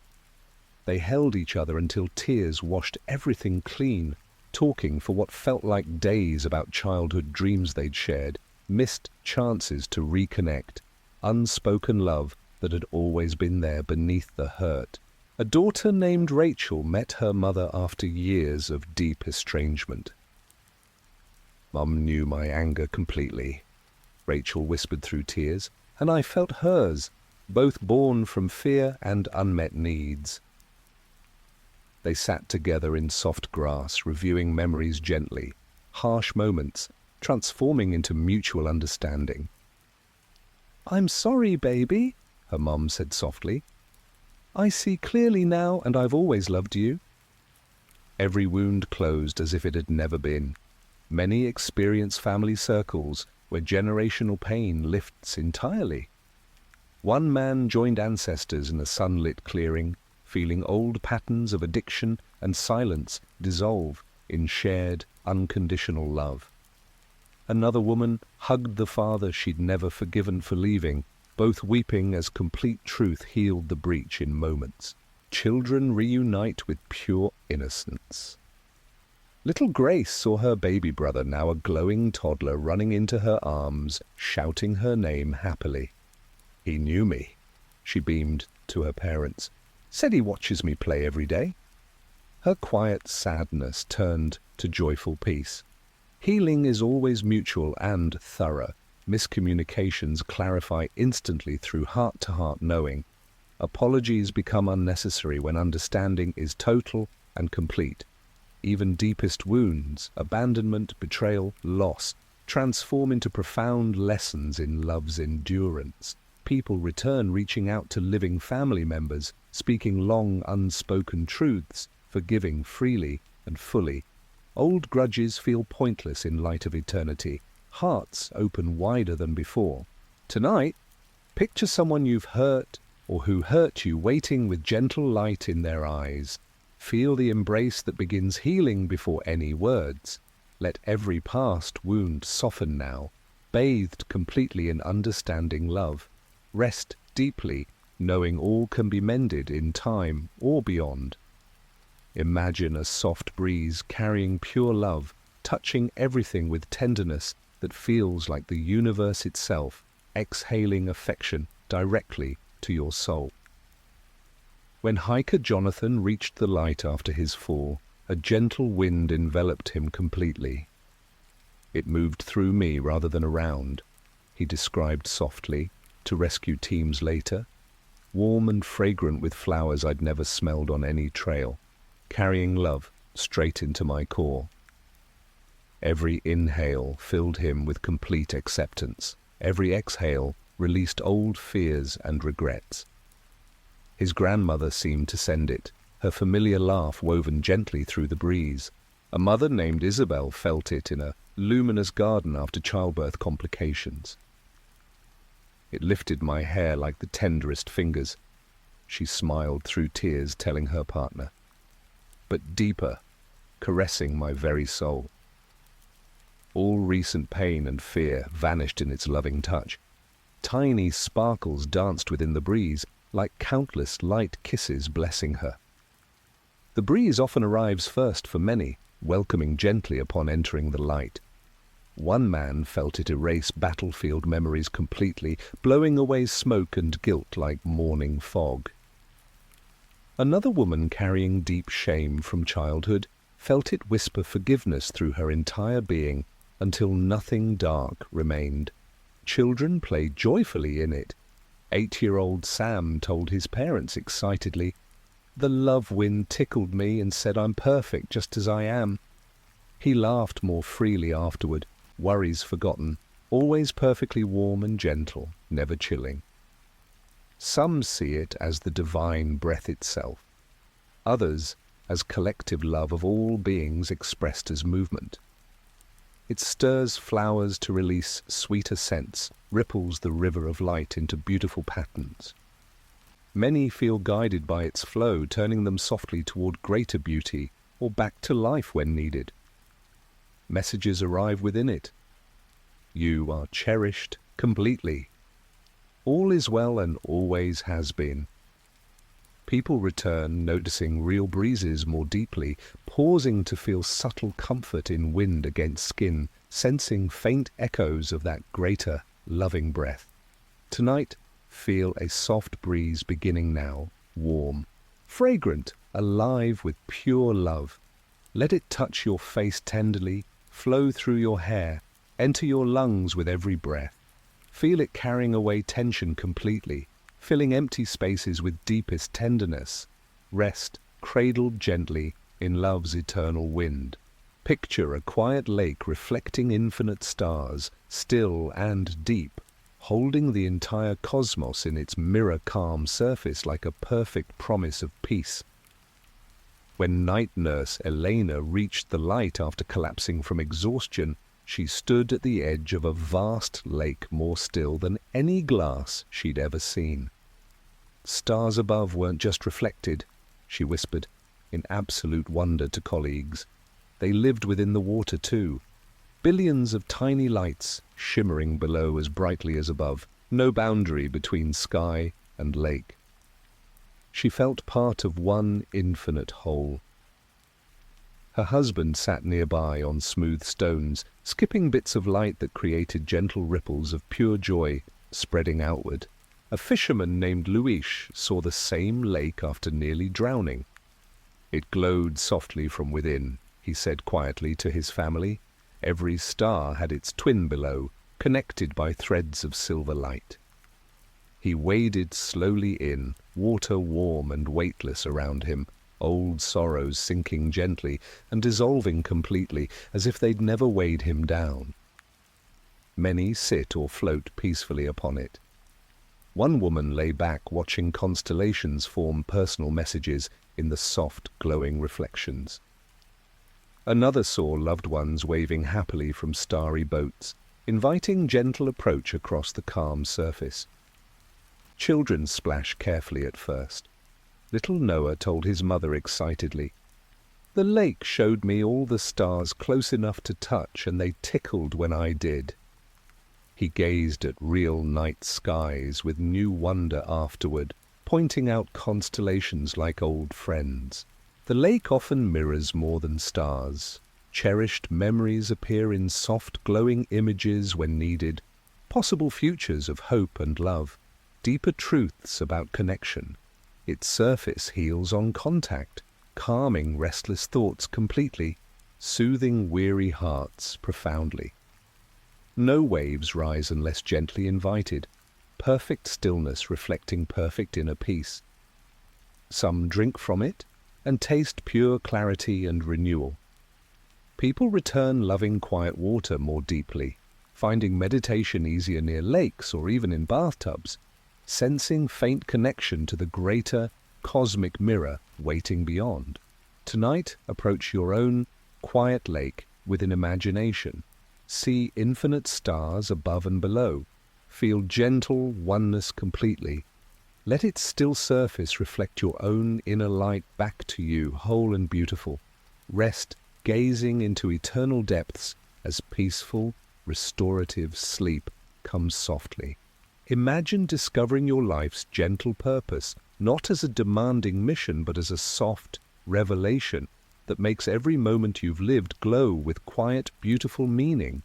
They held each other until tears washed everything clean, talking for what felt like days about childhood dreams they'd shared, missed chances to reconnect, unspoken love that had always been there beneath the hurt. A daughter named Rachel met her mother after years of deep estrangement. "Mum knew my anger completely," Rachel whispered through tears, "and I felt hers, both born from fear and unmet needs." They sat together in soft grass, reviewing memories gently, harsh moments, transforming into mutual understanding. "I'm sorry, baby," her mum said softly. "I see clearly now, and I've always loved you." Every wound closed as if it had never been. Many experience family circles where generational pain lifts entirely. One man joined ancestors in a sunlit clearing, feeling old patterns of addiction and silence dissolve in shared, unconditional love. Another woman hugged the father she'd never forgiven for leaving, both weeping as complete truth healed the breach in moments. Children reunite with pure innocence. Little Grace saw her baby brother, now a glowing toddler, running into her arms, shouting her name happily. "He knew me," she beamed to her parents. "Said he watches me play every day." Her quiet sadness turned to joyful peace. Healing is always mutual and thorough. Miscommunications clarify instantly through heart-to-heart knowing. Apologies become unnecessary when understanding is total and complete. Even deepest wounds, abandonment, betrayal, loss, transform into profound lessons in love's endurance. People return reaching out to living family members, speaking long unspoken truths, forgiving freely and fully. Old grudges feel pointless in light of eternity. Hearts open wider than before. Tonight, picture someone you've hurt or who hurt you waiting with gentle light in their eyes. Feel the embrace that begins healing before any words. Let every past wound soften now, bathed completely in understanding love. Rest deeply, knowing all can be mended in time or beyond. Imagine a soft breeze carrying pure love, touching everything with tenderness that feels like the universe itself, exhaling affection directly to your soul. When hiker Jonathan reached the light after his fall, a gentle wind enveloped him completely. "It moved through me rather than around," he described softly, to rescue teams later. "Warm and fragrant with flowers I'd never smelled on any trail, carrying love straight into my core." Every inhale filled him with complete acceptance. Every exhale released old fears and regrets. His grandmother seemed to send it, her familiar laugh woven gently through the breeze. A mother named Isabel felt it in a luminous garden after childbirth complications. "It lifted my hair like the tenderest fingers," she smiled through tears, telling her partner, "but deeper, caressing my very soul." All recent pain and fear vanished in its loving touch. Tiny sparkles danced within the breeze, like countless light kisses blessing her. The breeze often arrives first for many, welcoming gently upon entering the light. One man felt it erase battlefield memories completely, blowing away smoke and guilt like morning fog. Another woman, carrying deep shame from childhood, felt it whisper forgiveness through her entire being until nothing dark remained. Children played joyfully in it. 8-year-old Sam told his parents excitedly, "The love wind tickled me and said I'm perfect just as I am." He laughed more freely afterward, worries forgotten, always perfectly warm and gentle, never chilling. Some see it as the divine breath itself. Others as collective love of all beings expressed as movement. It stirs flowers to release sweeter scents, ripples the river of light into beautiful patterns. Many feel guided by its flow, turning them softly toward greater beauty or back to life when needed. Messages arrive within it. You are cherished completely. All is well and always has been. People return, noticing real breezes more deeply, pausing to feel subtle comfort in wind against skin, sensing faint echoes of that greater, loving breath. Tonight, feel a soft breeze beginning now, warm, fragrant, alive with pure love. Let it touch your face tenderly, flow through your hair, enter your lungs with every breath. Feel it carrying away tension completely, filling empty spaces with deepest tenderness. Rest, cradled gently in love's eternal wind. Picture a quiet lake reflecting infinite stars, still and deep, holding the entire cosmos in its mirror-calm surface like a perfect promise of peace. When night nurse Elena reached the light after collapsing from exhaustion, she stood at the edge of a vast lake more still than any glass she'd ever seen. Stars above weren't just reflected, she whispered, in absolute wonder to colleagues. They lived within the water too. Billions of tiny lights shimmering below as brightly as above, no boundary between sky and lake. She felt part of one infinite whole. Her husband sat nearby on smooth stones, skipping bits of light that created gentle ripples of pure joy spreading outward. A fisherman named Luis saw the same lake after nearly drowning. It glowed softly from within, he said quietly to his family. Every star had its twin below, connected by threads of silver light. He waded slowly in, water warm and weightless around him, old sorrows sinking gently and dissolving completely, as if they'd never weighed him down. Many sit or float peacefully upon it. One woman lay back watching constellations form personal messages in the soft, glowing reflections. Another saw loved ones waving happily from starry boats, inviting gentle approach across the calm surface. Children splash carefully at first. Little Noah told his mother excitedly, "The lake showed me all the stars close enough to touch, and they tickled when I did." He gazed at real night skies with new wonder afterward, pointing out constellations like old friends. The lake often mirrors more than stars. Cherished memories appear in soft, glowing images when needed, possible futures of hope and love, deeper truths about connection. Its surface heals on contact, calming restless thoughts completely, soothing weary hearts profoundly. No waves rise unless gently invited, perfect stillness reflecting perfect inner peace. Some drink from it and taste pure clarity and renewal. People return loving quiet water more deeply, finding meditation easier near lakes or even in bathtubs, sensing faint connection to the greater cosmic mirror waiting beyond. Tonight, approach your own quiet lake with an imagination. See infinite stars above and below. Feel gentle oneness completely. Let its still surface reflect your own inner light back to you, whole and beautiful. Rest, gazing into eternal depths as peaceful, restorative sleep comes softly. Imagine discovering your life's gentle purpose, not as a demanding mission, but as a soft revelation that makes every moment you've lived glow with quiet, beautiful meaning.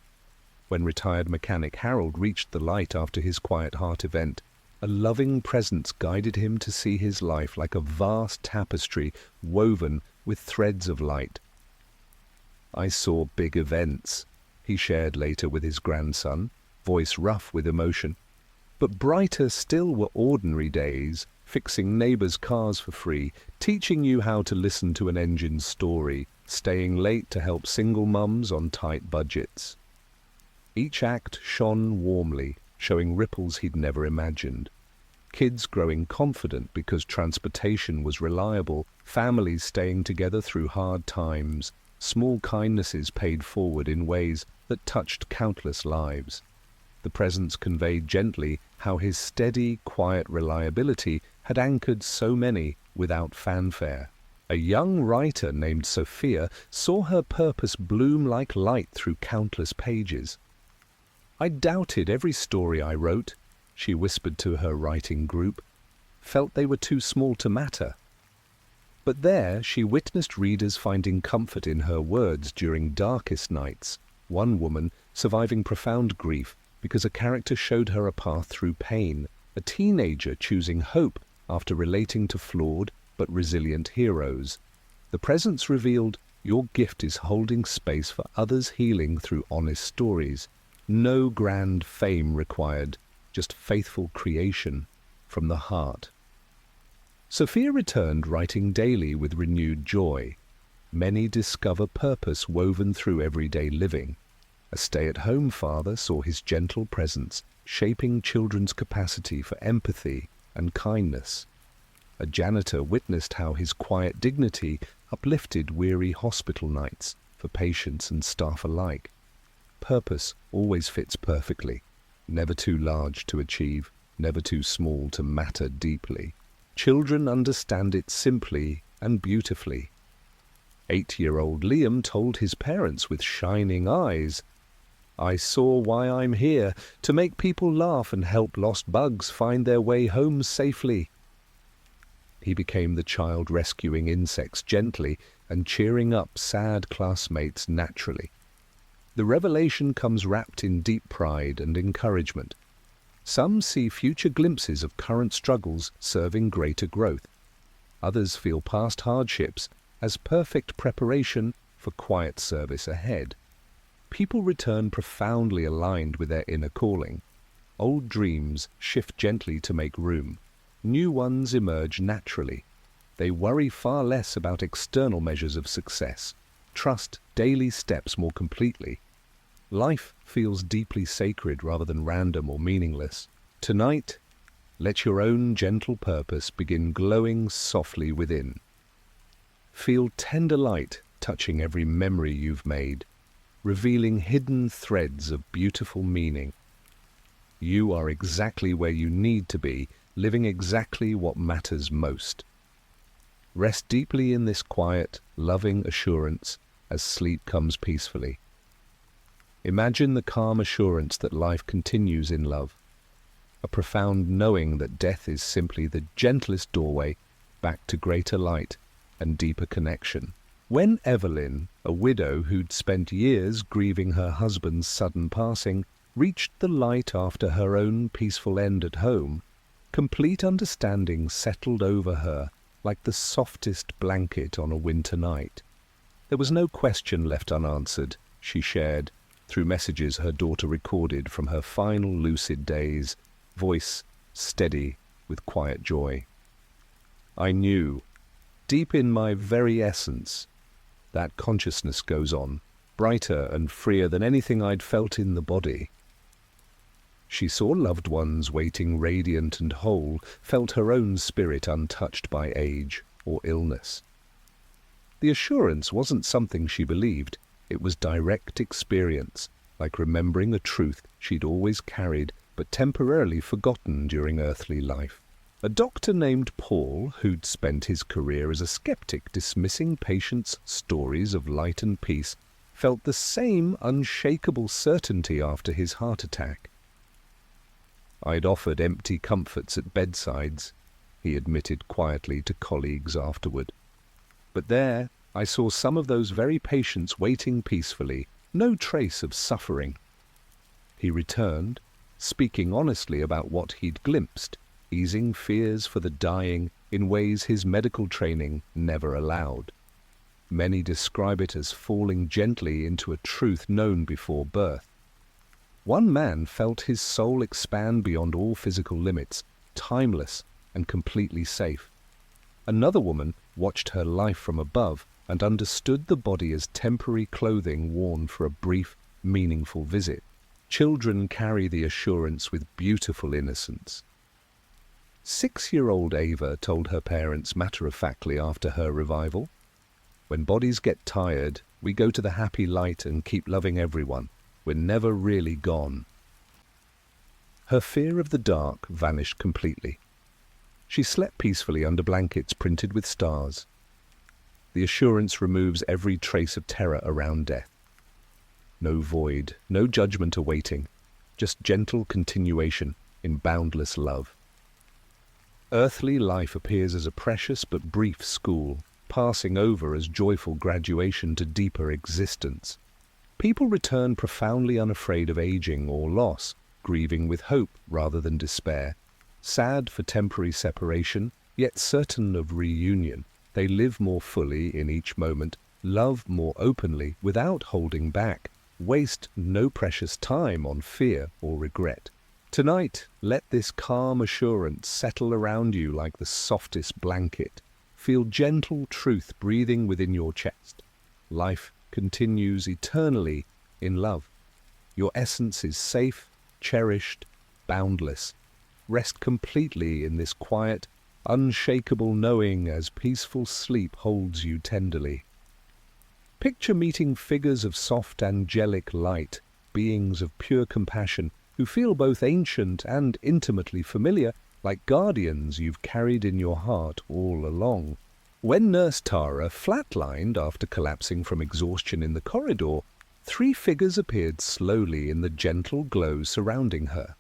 When retired mechanic Harold reached the light after his Quiet Heart event, a loving presence guided him to see his life like a vast tapestry woven with threads of light. "I saw big events," he shared later with his grandson, voice rough with emotion. "But brighter still were ordinary days, fixing neighbors' cars for free, teaching you how to listen to an engine's story, staying late to help single mums on tight budgets." Each act shone warmly, showing ripples he'd never imagined. Kids growing confident because transportation was reliable, families staying together through hard times, small kindnesses paid forward in ways that touched countless lives. The presence conveyed gently how his steady, quiet reliability had anchored so many without fanfare. A young writer named Sophia saw her purpose bloom like light through countless pages. "I doubted every story I wrote," she whispered to her writing group, "felt they were too small to matter." But there she witnessed readers finding comfort in her words during darkest nights, one woman surviving profound grief because a character showed her a path through pain, a teenager choosing hope after relating to flawed but resilient heroes. The presence revealed your gift is holding space for others' healing through honest stories. No grand fame required, just faithful creation from the heart. Sophia returned writing daily with renewed joy. Many discover purpose woven through everyday living. A stay-at-home father saw his gentle presence shaping children's capacity for empathy and kindness. A janitor witnessed how his quiet dignity uplifted weary hospital nights for patients and staff alike. Purpose always fits perfectly, never too large to achieve, never too small to matter deeply. Children understand it simply and beautifully. 8-year-old Liam told his parents with shining eyes, "I saw why I'm here, to make people laugh and help lost bugs find their way home safely." He became the child rescuing insects gently and cheering up sad classmates naturally. The revelation comes wrapped in deep pride and encouragement. Some see future glimpses of current struggles serving greater growth. Others feel past hardships as perfect preparation for quiet service ahead. People return profoundly aligned with their inner calling. Old dreams shift gently to make room. New ones emerge naturally. They worry far less about external measures of success, trust daily steps more completely. Life feels deeply sacred rather than random or meaningless. Tonight, let your own gentle purpose begin glowing softly within. Feel tender light touching every memory you've made, revealing hidden threads of beautiful meaning. You are exactly where you need to be, living exactly what matters most. Rest deeply in this quiet, loving assurance as sleep comes peacefully. Imagine the calm assurance that life continues in love, a profound knowing that death is simply the gentlest doorway back to greater light and deeper connection. When Evelyn, a widow who'd spent years grieving her husband's sudden passing, reached the light after her own peaceful end at home, complete understanding settled over her like the softest blanket on a winter night. There was no question left unanswered, she shared, through messages her daughter recorded from her final lucid days, voice steady with quiet joy. "I knew, deep in my very essence, that consciousness goes on, brighter and freer than anything I'd felt in the body." She saw loved ones waiting radiant and whole, felt her own spirit untouched by age or illness. The assurance wasn't something she believed, it was direct experience, like remembering a truth she'd always carried but temporarily forgotten during earthly life. A doctor named Paul, who'd spent his career as a skeptic dismissing patients' stories of light and peace, felt the same unshakable certainty after his heart attack. "I'd offered empty comforts at bedsides," he admitted quietly to colleagues afterward. "But there I saw some of those very patients waiting peacefully, no trace of suffering." He returned, speaking honestly about what he'd glimpsed, easing fears for the dying in ways his medical training never allowed. Many describe it as falling gently into a truth known before birth. One man felt his soul expand beyond all physical limits, timeless and completely safe. Another woman watched her life from above and understood the body as temporary clothing worn for a brief, meaningful visit. Children carry the assurance with beautiful innocence. 6-year-old Ava told her parents matter-of-factly after her revival, "When bodies get tired, we go to the happy light and keep loving everyone. We're never really gone." Her fear of the dark vanished completely. She slept peacefully under blankets printed with stars. The assurance removes every trace of terror around death. No void, no judgment awaiting, just gentle continuation in boundless love. Earthly life appears as a precious but brief school, passing over as joyful graduation to deeper existence. People return profoundly unafraid of aging or loss, grieving with hope rather than despair. Sad for temporary separation, yet certain of reunion. They live more fully in each moment, love more openly without holding back, waste no precious time on fear or regret. Tonight, let this calm assurance settle around you like the softest blanket. Feel gentle truth breathing within your chest. Life continues eternally in love. Your essence is safe, cherished, boundless. Rest completely in this quiet, unshakable knowing as peaceful sleep holds you tenderly. Picture meeting figures of soft angelic light, beings of pure compassion, who feel both ancient and intimately familiar, like guardians you've carried in your heart all along. When Nurse Tara flatlined after collapsing from exhaustion in the corridor, 3 figures appeared slowly in the gentle glow surrounding her.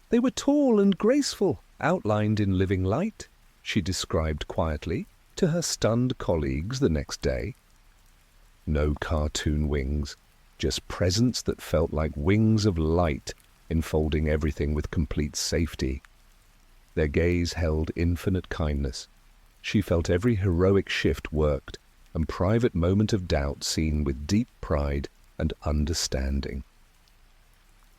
They were tall and graceful, outlined in living light, she described quietly to her stunned colleagues the next day. No cartoon wings, just presence that felt like wings of light, enfolding everything with complete safety. Their gaze held infinite kindness. She felt every heroic shift worked, and private moment of doubt seen with deep pride and understanding.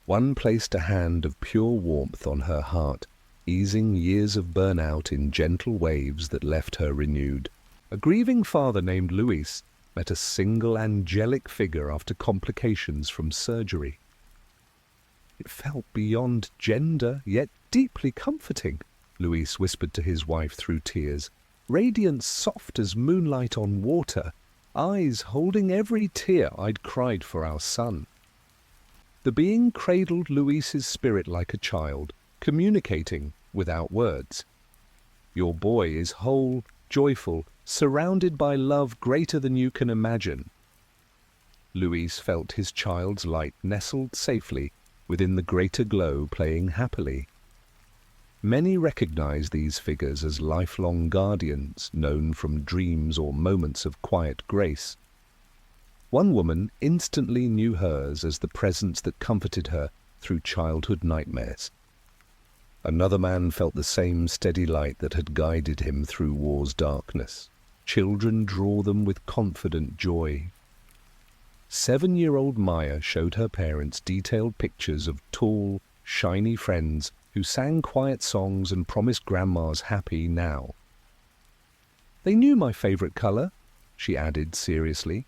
One placed a hand of pure warmth on her heart, easing years of burnout in gentle waves that left her renewed. A grieving father named Luis met a single angelic figure after complications from surgery. It felt beyond gender, yet deeply comforting, Luis whispered to his wife through tears. Radiance soft as moonlight on water, eyes holding every tear I'd cried for our son. The being cradled Luis's spirit like a child, communicating without words. Your boy is whole, joyful, surrounded by love greater than you can imagine. Luis felt his child's light nestled safely within the greater glow, playing happily. Many recognize these figures as lifelong guardians, known from dreams or moments of quiet grace. One woman instantly knew hers as the presence that comforted her through childhood nightmares. Another man felt the same steady light that had guided him through war's darkness. Children draw them with confident joy. 7-year-old Maya showed her parents detailed pictures of tall, shiny friends who sang quiet songs and promised grandma's happy now. They knew my favorite color, she added seriously.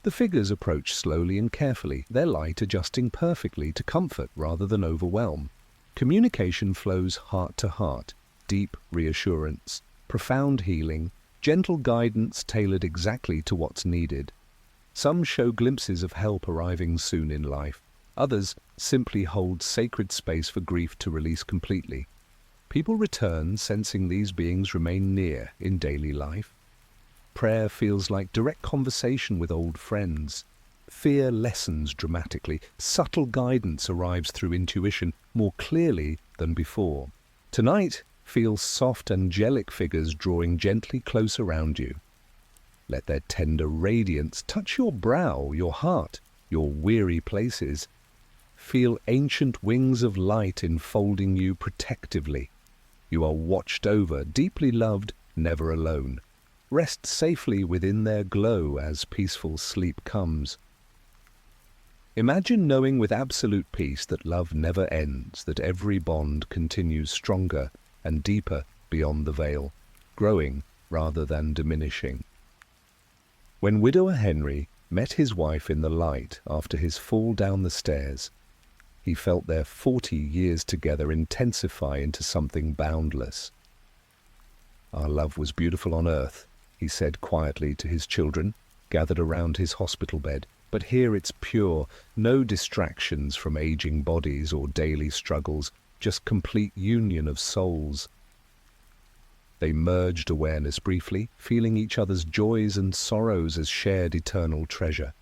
The figures approached slowly and carefully, their light adjusting perfectly to comfort rather than overwhelm. Communication flows heart to heart, deep reassurance, profound healing, gentle guidance tailored exactly to what's needed. Some show glimpses of help arriving soon in life. Others simply hold sacred space for grief to release completely. People return sensing these beings remain near in daily life. Prayer feels like direct conversation with old friends. Fear lessens dramatically. Subtle guidance arrives through intuition more clearly than before. Tonight feels soft angelic figures drawing gently close around you. Let their tender radiance touch your brow, your heart, your weary places. Feel ancient wings of light enfolding you protectively. You are watched over, deeply loved, never alone. Rest safely within their glow as peaceful sleep comes. Imagine knowing with absolute peace that love never ends, that every bond continues stronger and deeper beyond the veil, growing rather than diminishing. When widower Henry met his wife in the light after his fall down the stairs, he felt their 40 years together intensify into something boundless. Our love was beautiful on earth, he said quietly to his children, gathered around his hospital bed. But here it's pure, no distractions from aging bodies or daily struggles, just complete union of souls. They merged awareness briefly, feeling each other's joys and sorrows as shared eternal treasure.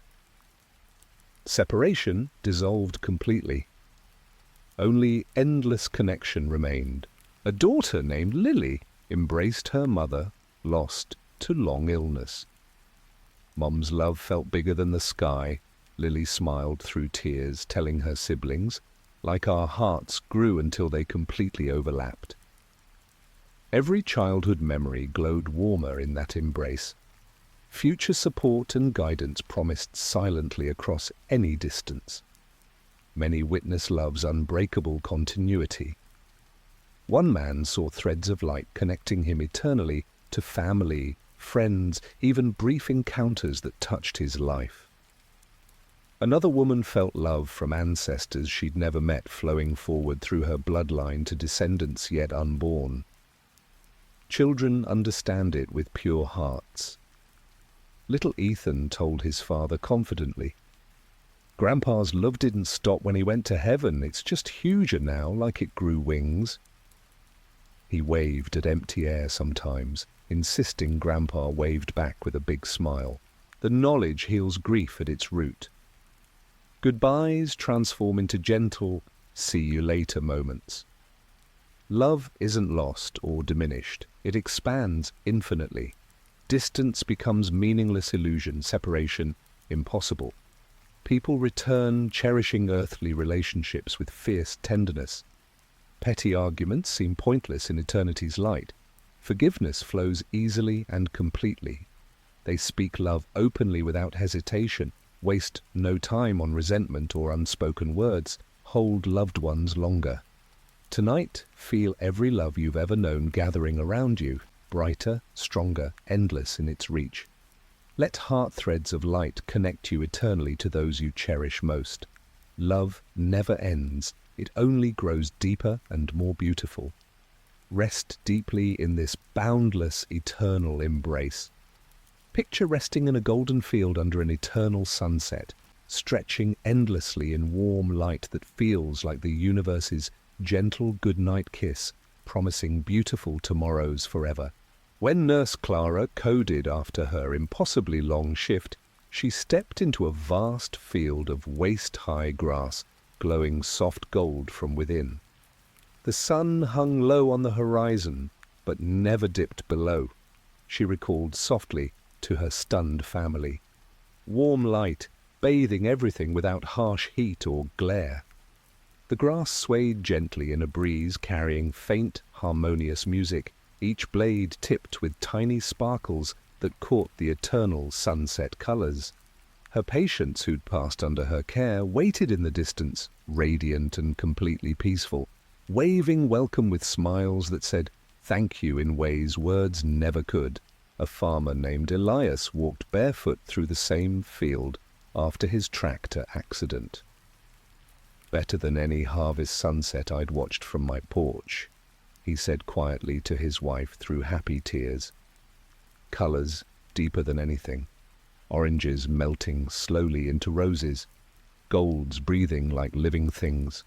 Separation dissolved completely. Only endless connection remained. A daughter named Lily embraced her mother, lost to long illness. Mom's love felt bigger than the sky. Lily smiled through tears, telling her siblings, like our hearts grew until they completely overlapped. Every childhood memory glowed warmer in that embrace. Future support and guidance promised silently across any distance. Many witnessed love's unbreakable continuity. One man saw threads of light connecting him eternally to family, friends, even brief encounters that touched his life. Another woman felt love from ancestors she'd never met flowing forward through her bloodline to descendants yet unborn. Children understand it with pure hearts. Little Ethan told his father confidently, "Grandpa's love didn't stop when he went to heaven, it's just huger now, like it grew wings." He waved at empty air sometimes, insisting Grandpa waved back with a big smile. The knowledge heals grief at its root. Goodbyes transform into gentle, see-you-later moments. Love isn't lost or diminished. It expands infinitely. Distance becomes meaningless illusion, separation impossible. People return, cherishing earthly relationships with fierce tenderness. Petty arguments seem pointless in eternity's light. Forgiveness flows easily and completely. They speak love openly without hesitation, waste no time on resentment or unspoken words, hold loved ones longer. Tonight, feel every love you've ever known gathering around you, brighter, stronger, endless in its reach. Let heart threads of light connect you eternally to those you cherish most. Love never ends. It only grows deeper and more beautiful. Rest deeply in this boundless, eternal embrace. Picture resting in a golden field under an eternal sunset, stretching endlessly in warm light that feels like the universe's gentle goodnight kiss, promising beautiful tomorrows forever. When Nurse Clara coded after her impossibly long shift, she stepped into a vast field of waist-high grass, glowing soft gold from within. The sun hung low on the horizon, but never dipped below. She recalled softly to her stunned family. Warm light, bathing everything without harsh heat or glare. The grass swayed gently in a breeze carrying faint, harmonious music, each blade tipped with tiny sparkles that caught the eternal sunset colors. Her patients who'd passed under her care waited in the distance, radiant and completely peaceful, waving welcome with smiles that said thank you in ways words never could. A farmer named Elias walked barefoot through the same field after his tractor accident. Better than any harvest sunset I'd watched from my porch, he said quietly to his wife through happy tears. Colors deeper than anything. Oranges melting slowly into roses, golds breathing like living things.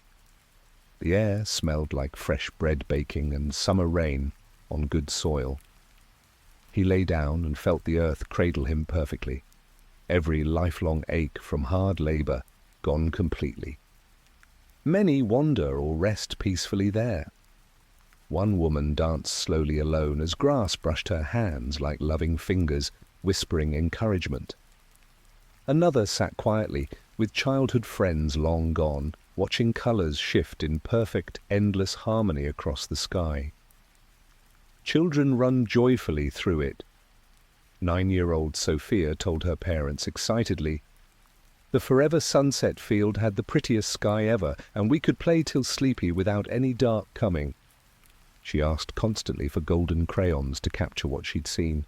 The air smelled like fresh bread baking and summer rain on good soil. He lay down and felt the earth cradle him perfectly, every lifelong ache from hard labor gone completely. Many wander or rest peacefully there. One woman danced slowly alone as grass brushed her hands like loving fingers, whispering encouragement. Another sat quietly, with childhood friends long gone, watching colors shift in perfect, endless harmony across the sky. Children run joyfully through it. 9-year-old Sophia told her parents excitedly, "The forever sunset field had the prettiest sky ever, and we could play till sleepy without any dark coming." She asked constantly for golden crayons to capture what she'd seen.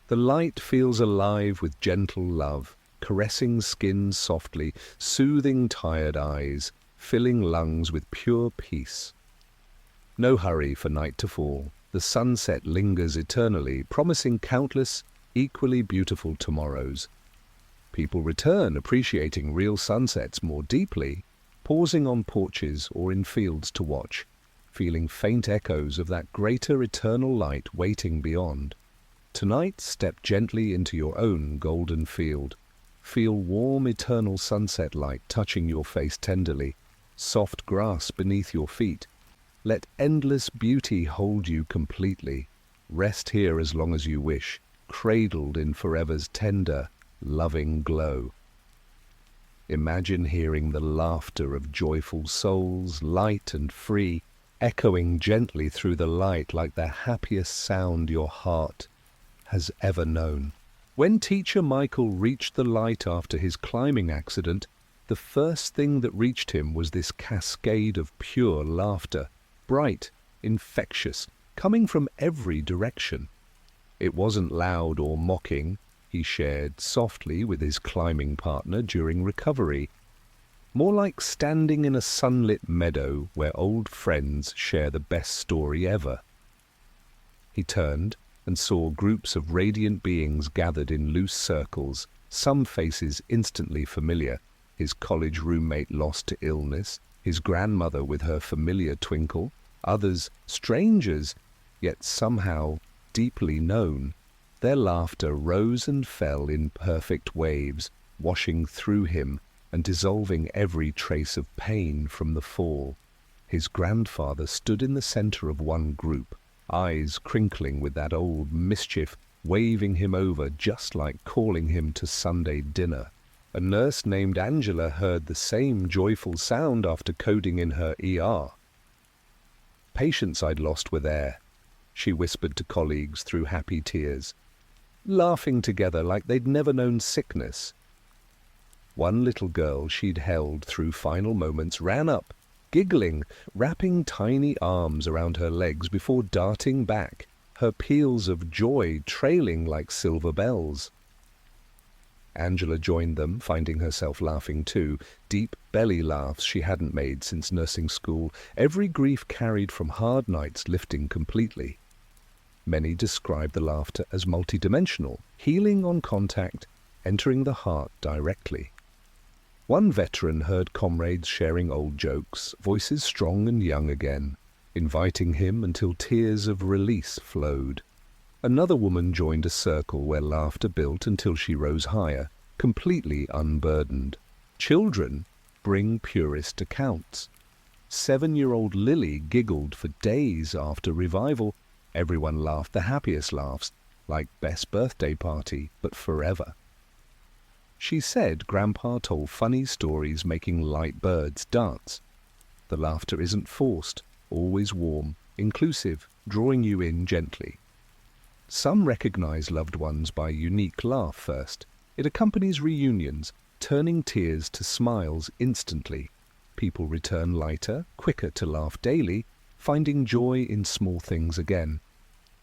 The light feels alive with gentle love, caressing skin softly, soothing tired eyes, filling lungs with pure peace. No hurry for night to fall. The sunset lingers eternally, promising countless, equally beautiful tomorrows. People return, appreciating real sunsets more deeply, pausing on porches or in fields to watch, feeling faint echoes of that greater eternal light waiting beyond. Tonight, step gently into your own golden field. Feel warm, eternal sunset light touching your face tenderly, soft grass beneath your feet. Let endless beauty hold you completely. Rest here as long as you wish, cradled in forever's tender, loving glow. Imagine hearing the laughter of joyful souls, light and free, echoing gently through the light like the happiest sound your heart has ever known. When Teacher Michael reached the light after his climbing accident, the first thing that reached him was this cascade of pure laughter, bright, infectious, coming from every direction. It wasn't loud or mocking, he shared softly with his climbing partner during recovery. More like standing in a sunlit meadow where old friends share the best story ever. He turned and saw groups of radiant beings gathered in loose circles, some faces instantly familiar, his college roommate lost to illness, his grandmother with her familiar twinkle, others strangers, yet somehow deeply known. Their laughter rose and fell in perfect waves, washing through him and dissolving every trace of pain from the fall. His grandfather stood in the center of one group, eyes crinkling with that old mischief, waving him over just like calling him to Sunday dinner. A nurse named Angela heard the same joyful sound after coding in her ER. Patients I'd lost were there, she whispered to colleagues through happy tears, laughing together like they'd never known sickness. One little girl she'd held through final moments ran up, giggling, wrapping tiny arms around her legs before darting back, her peals of joy trailing like silver bells. Angela joined them, finding herself laughing too, deep belly laughs she hadn't made since nursing school, every grief carried from hard nights lifting completely. Many describe the laughter as multidimensional, healing on contact, entering the heart directly. One veteran heard comrades sharing old jokes, voices strong and young again, inviting him until tears of release flowed. Another woman joined a circle where laughter built until she rose higher, completely unburdened. Children bring purest accounts. 7-year-old Lily giggled for days after revival. Everyone laughed the happiest laughs, like best birthday party, but forever. She said Grandpa told funny stories making light birds dance. The laughter isn't forced, always warm, inclusive, drawing you in gently. Some recognize loved ones by unique laugh first. It accompanies reunions, turning tears to smiles instantly. People return lighter, quicker to laugh daily, finding joy in small things again.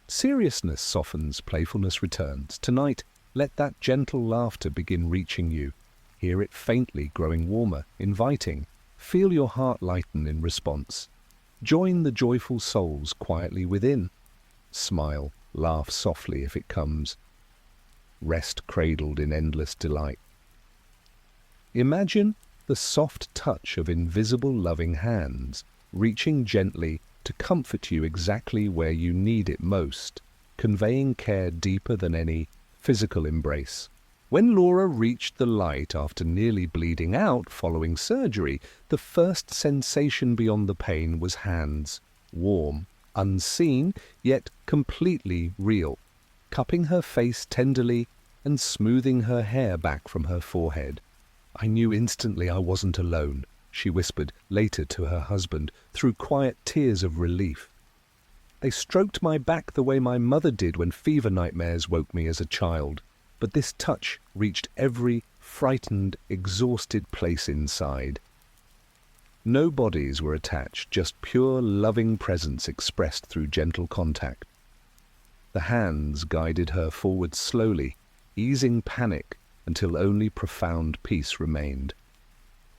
Seriousness softens, playfulness returns. Tonight, let that gentle laughter begin reaching you. Hear it faintly growing warmer, inviting. Feel your heart lighten in response. Join the joyful souls quietly within. Smile, laugh softly if it comes. Rest cradled in endless delight. Imagine the soft touch of invisible loving hands, reaching gently to comfort you exactly where you need it most, conveying care deeper than any physical embrace. When Laura reached the light after nearly bleeding out following surgery, the first sensation beyond the pain was hands, warm, unseen, yet completely real, cupping her face tenderly and smoothing her hair back from her forehead. I knew instantly I wasn't alone, she whispered later to her husband through quiet tears of relief. They stroked my back the way my mother did when fever nightmares woke me as a child, but this touch reached every frightened, exhausted place inside. No bodies were attached, just pure, loving presence expressed through gentle contact. The hands guided her forward slowly, easing panic until only profound peace remained.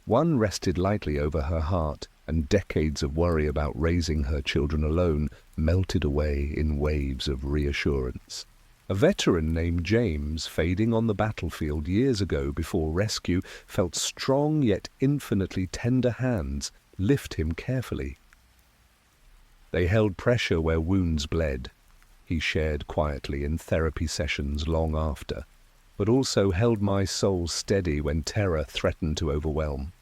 One rested lightly over her heart, and decades of worry about raising her children alone melted away in waves of reassurance. A veteran named James, fading on the battlefield years ago before rescue, felt strong yet infinitely tender hands lift him carefully. They held pressure where wounds bled, he shared quietly in therapy sessions long after, but also held my soul steady when terror threatened to overwhelm.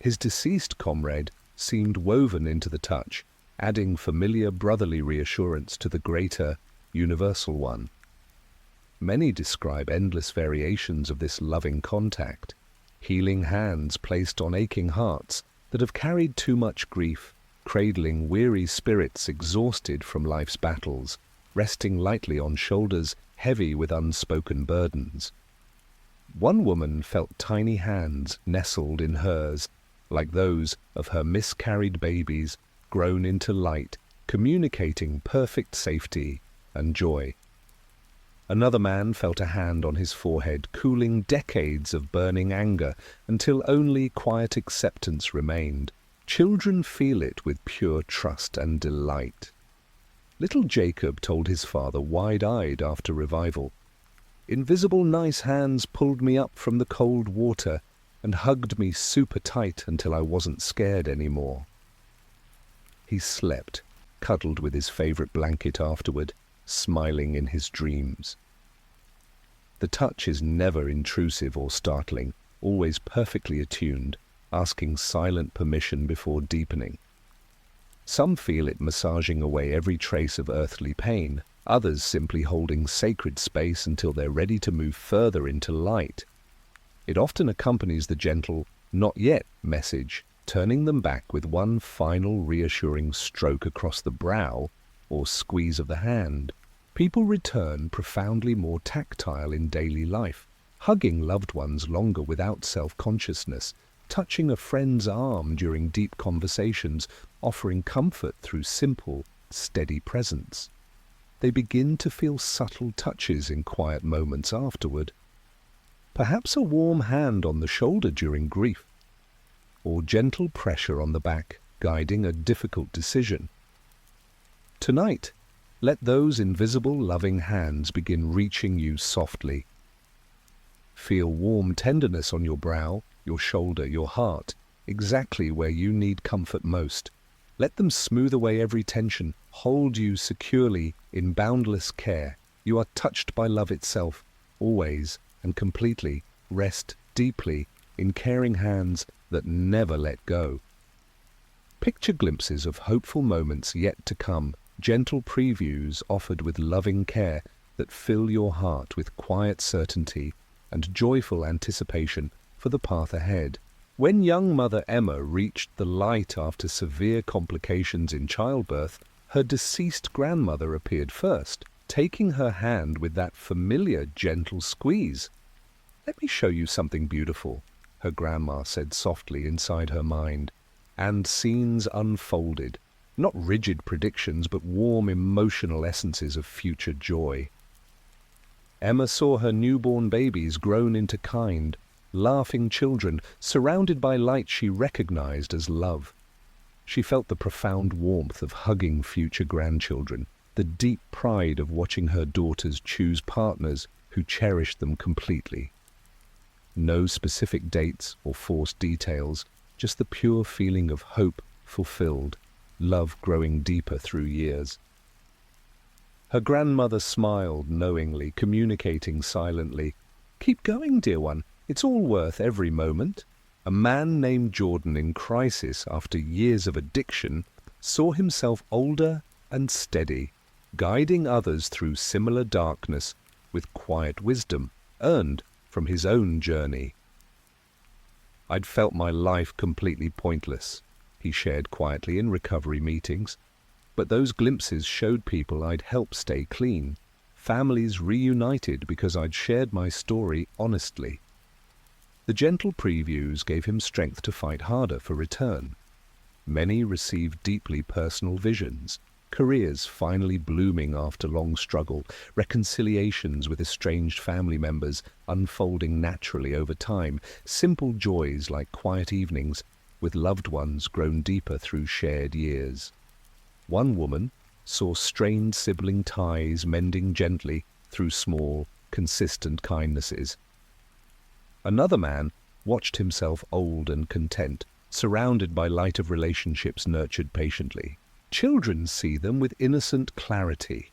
His deceased comrade seemed woven into the touch, adding familiar brotherly reassurance to the greater, universal one. Many describe endless variations of this loving contact, healing hands placed on aching hearts that have carried too much grief, cradling weary spirits exhausted from life's battles, resting lightly on shoulders heavy with unspoken burdens. One woman felt tiny hands nestled in hers, like those of her miscarried babies grown into light, communicating perfect safety and joy. Another man felt a hand on his forehead, cooling decades of burning anger until only quiet acceptance remained. Children feel it with pure trust and delight. Little Jacob told his father wide-eyed after revival, "Invisible nice hands pulled me up from the cold water and hugged me super tight until I wasn't scared anymore." He slept, cuddled with his favorite blanket afterward, smiling in his dreams. The touch is never intrusive or startling, always perfectly attuned, asking silent permission before deepening. Some feel it massaging away every trace of earthly pain, others simply holding sacred space until they're ready to move further into light. It often accompanies the gentle, "not yet" message, turning them back with one final reassuring stroke across the brow or squeeze of the hand. People return profoundly more tactile in daily life, hugging loved ones longer without self-consciousness, touching a friend's arm during deep conversations, offering comfort through simple, steady presence. They begin to feel subtle touches in quiet moments afterward. Perhaps a warm hand on the shoulder during grief, or gentle pressure on the back, guiding a difficult decision. Tonight, let those invisible loving hands begin reaching you softly. Feel warm tenderness on your brow, your shoulder, your heart, exactly where you need comfort most. Let them smooth away every tension, hold you securely in boundless care. You are touched by love itself, always and completely. Rest deeply in caring hands that never let go. Picture glimpses of hopeful moments yet to come, gentle previews offered with loving care that fill your heart with quiet certainty and joyful anticipation for the path ahead. When young Mother Emma reached the light after severe complications in childbirth, her deceased grandmother appeared first, taking her hand with that familiar gentle squeeze. "Let me show you something beautiful," her grandma said softly inside her mind, and scenes unfolded, not rigid predictions but warm emotional essences of future joy. Emma saw her newborn babies grown into kind, laughing children, surrounded by light she recognized as love. She felt the profound warmth of hugging future grandchildren, the deep pride of watching her daughters choose partners who cherished them completely. No specific dates or forced details, just the pure feeling of hope fulfilled, love growing deeper through years. Her grandmother smiled knowingly, communicating silently, "Keep going, dear one. It's all worth every moment." A man named Jordan, in crisis after years of addiction, saw himself older and steady, guiding others through similar darkness with quiet wisdom earned from his own journey. "I'd felt my life completely pointless," he shared quietly in recovery meetings, "but those glimpses showed people I'd helped stay clean. Families reunited because I'd shared my story honestly." The gentle previews gave him strength to fight harder for return. Many received deeply personal visions, careers finally blooming after long struggle, reconciliations with estranged family members unfolding naturally over time, simple joys like quiet evenings with loved ones grown deeper through shared years. One woman saw strained sibling ties mending gently through small, consistent kindnesses. Another man watched himself old and content, surrounded by light of relationships nurtured patiently. Children see them with innocent clarity.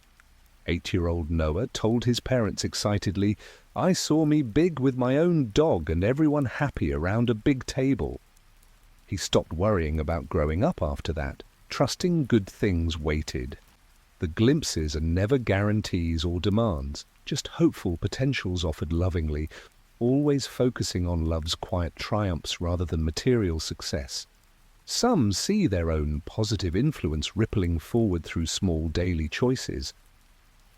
8-year-old Noah told his parents excitedly, "I saw me big with my own dog and everyone happy around a big table." He stopped worrying about growing up after that, trusting good things waited. The glimpses are never guarantees or demands, just hopeful potentials offered lovingly, always focusing on love's quiet triumphs rather than material success. Some see their own positive influence rippling forward through small daily choices.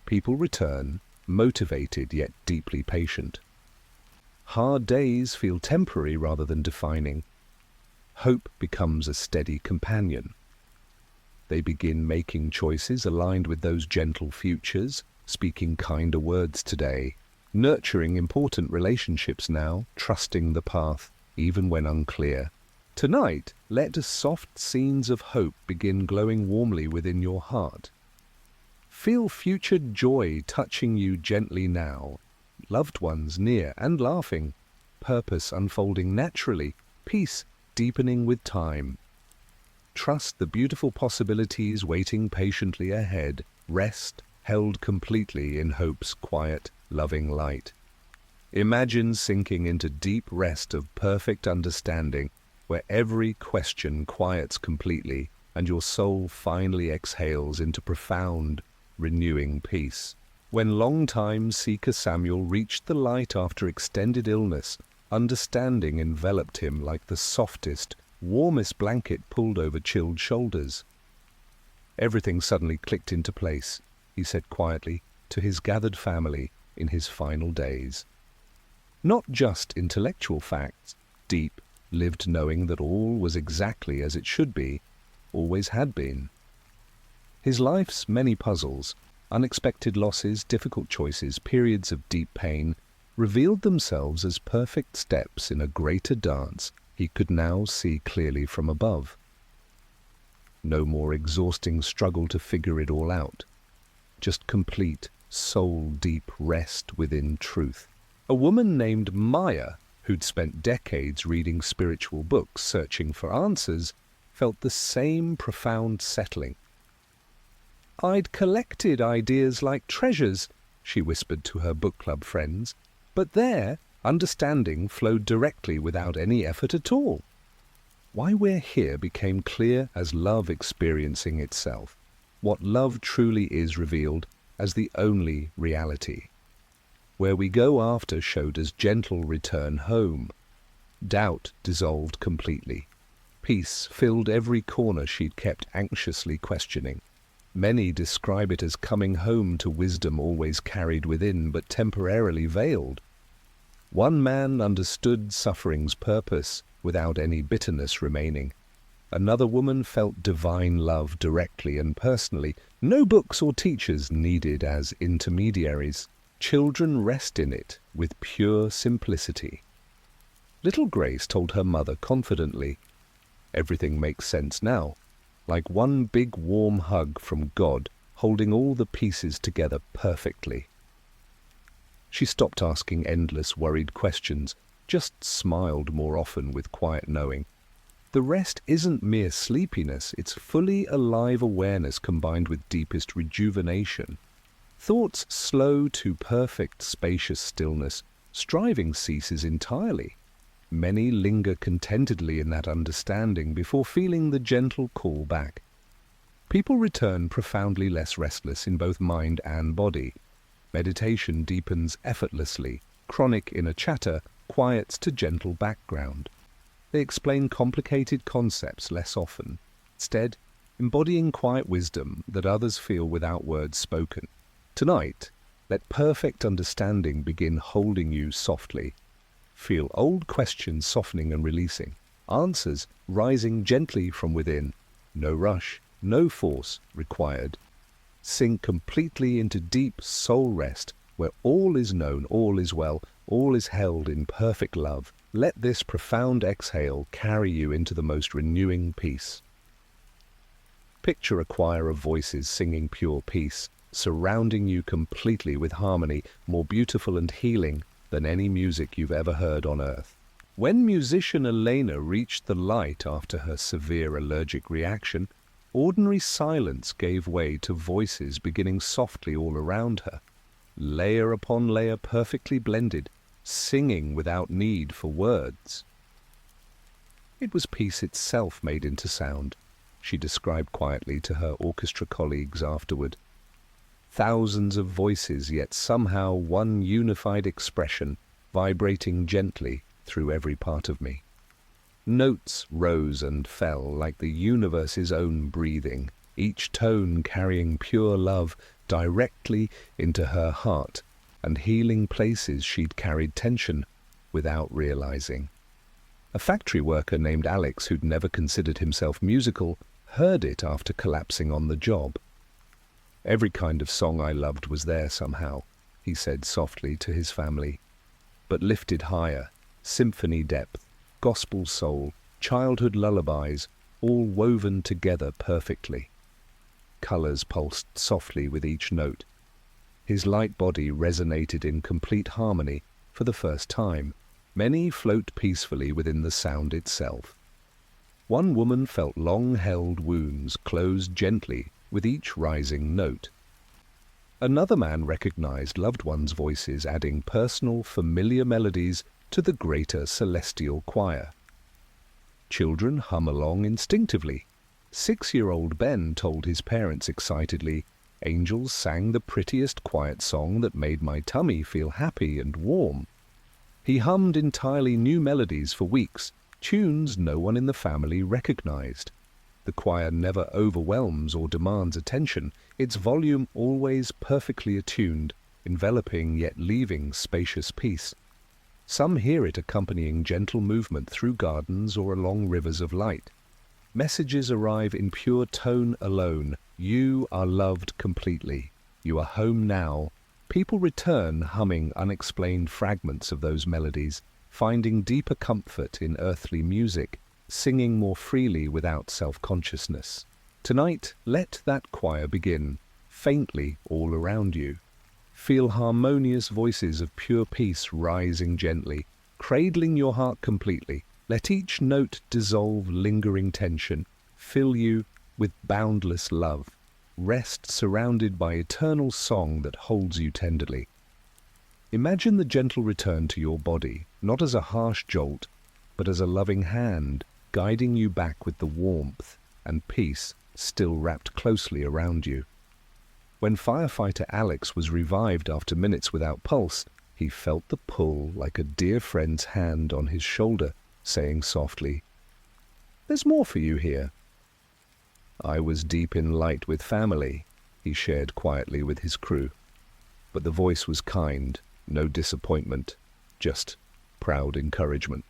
People return, motivated yet deeply patient. Hard days feel temporary rather than defining. Hope becomes a steady companion. They begin making choices aligned with those gentle futures, speaking kinder words today, nurturing important relationships now, trusting the path, even when unclear. Tonight, let soft scenes of hope begin glowing warmly within your heart. Feel future joy touching you gently now, loved ones near and laughing, purpose unfolding naturally, peace deepening with time. Trust the beautiful possibilities waiting patiently ahead. Rest, held completely in hope's quiet, loving light. Imagine sinking into deep rest of perfect understanding, where every question quiets completely and your soul finally exhales into profound, renewing peace. When long-time seeker Samuel reached the light after extended illness, understanding enveloped him like the softest, warmest blanket pulled over chilled shoulders. Everything suddenly clicked into place, he said quietly to his gathered family in his final days. Not just intellectual facts, deep, lived knowing that all was exactly as it should be, always had been. His life's many puzzles, unexpected losses, difficult choices, periods of deep pain, revealed themselves as perfect steps in a greater dance he could now see clearly from above. No more exhausting struggle to figure it all out, just complete, soul-deep rest within truth. A woman named Maya, who'd spent decades reading spiritual books searching for answers, felt the same profound settling. "I'd collected ideas like treasures," she whispered to her book club friends, "but there, understanding flowed directly without any effort at all." Why we're here became clear as love experiencing itself, what love truly is revealed as the only reality. Where we go after showed as gentle return home. Doubt dissolved completely. Peace filled every corner she'd kept anxiously questioning. Many describe it as coming home to wisdom always carried within but temporarily veiled. One man understood suffering's purpose without any bitterness remaining. Another woman felt divine love directly and personally, no books or teachers needed as intermediaries. Children rest in it with pure simplicity. Little Grace told her mother confidently, "Everything makes sense now, like one big warm hug from God, holding all the pieces together perfectly." She stopped asking endless worried questions, just smiled more often with quiet knowing. The rest isn't mere sleepiness, it's fully alive awareness combined with deepest rejuvenation. Thoughts slow to perfect spacious stillness, striving ceases entirely. Many linger contentedly in that understanding before feeling the gentle call back. People return profoundly less restless in both mind and body. Meditation deepens effortlessly, chronic inner chatter quiets to gentle background. They explain complicated concepts less often, instead embodying quiet wisdom that others feel without words spoken. Tonight, let perfect understanding begin holding you softly. Feel old questions softening and releasing, answers rising gently from within. No rush, no force required. Sink completely into deep soul rest, where all is known, all is well, all is held in perfect love. Let this profound exhale carry you into the most renewing peace. Picture a choir of voices singing pure peace, surrounding you completely with harmony more beautiful and healing than any music you've ever heard on earth. When musician Elena reached the light after her severe allergic reaction, ordinary silence gave way to voices beginning softly all around her, layer upon layer perfectly blended, singing without need for words. It was peace itself made into sound, she described quietly to her orchestra colleagues afterward. Thousands of voices, yet somehow one unified expression, vibrating gently through every part of me. Notes rose and fell like the universe's own breathing, each tone carrying pure love directly into her heart and healing places she'd carried tension without realizing. A factory worker named Alex, who'd never considered himself musical, heard it after collapsing on the job. "Every kind of song I loved was there somehow," he said softly to his family, but lifted higher, symphony depth, gospel soul, childhood lullabies, all woven together perfectly. Colors pulsed softly with each note. His light body resonated in complete harmony for the first time. Many float peacefully within the sound itself. One woman felt long-held wounds close gently with each rising note. Another man recognized loved ones' voices adding personal, familiar melodies to the greater celestial choir. Children hum along instinctively. 6-year-old Ben told his parents excitedly, "Angels sang the prettiest quiet song that made my tummy feel happy and warm." He hummed entirely new melodies for weeks, tunes no one in the family recognized. The choir never overwhelms or demands attention, its volume always perfectly attuned, enveloping yet leaving spacious peace. Some hear it accompanying gentle movement through gardens or along rivers of light. Messages arrive in pure tone alone. You are loved completely. You are home now. People return humming unexplained fragments of those melodies, finding deeper comfort in earthly music, singing more freely without self-consciousness. Tonight, let that choir begin, faintly all around you. Feel harmonious voices of pure peace rising gently, cradling your heart completely. Let each note dissolve lingering tension, fill you with boundless love. Rest surrounded by eternal song that holds you tenderly. Imagine the gentle return to your body, not as a harsh jolt, but as a loving hand, guiding you back with the warmth and peace still wrapped closely around you. When firefighter Alex was revived after minutes without pulse, he felt the pull like a dear friend's hand on his shoulder, saying softly, "There's more for you here." "I was deep in light with family," he shared quietly with his crew. But the voice was kind, no disappointment, just proud encouragement.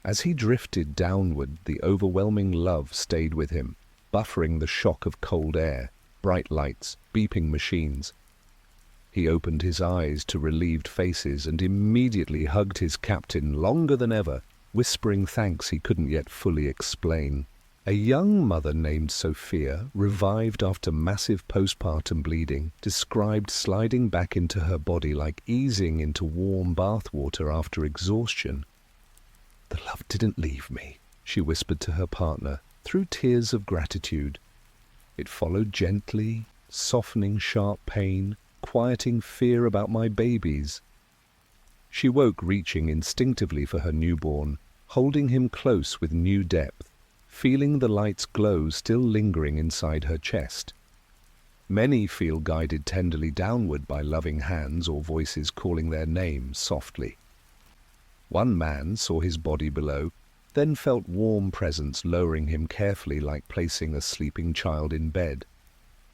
As he drifted downward, the overwhelming love stayed with him, buffering the shock of cold air, bright lights, beeping machines. He opened his eyes to relieved faces and immediately hugged his captain longer than ever, whispering thanks he couldn't yet fully explain. A young mother named Sophia, revived after massive postpartum bleeding, described sliding back into her body like easing into warm bath water after exhaustion. "The love didn't leave me," she whispered to her partner, through tears of gratitude. "It followed gently, softening sharp pain, quieting fear about my babies." She woke reaching instinctively for her newborn, holding him close with new depth, feeling the light's glow still lingering inside her chest. Many feel guided tenderly downward by loving hands or voices calling their name softly. One man saw his body below, then felt warm presence lowering him carefully like placing a sleeping child in bed.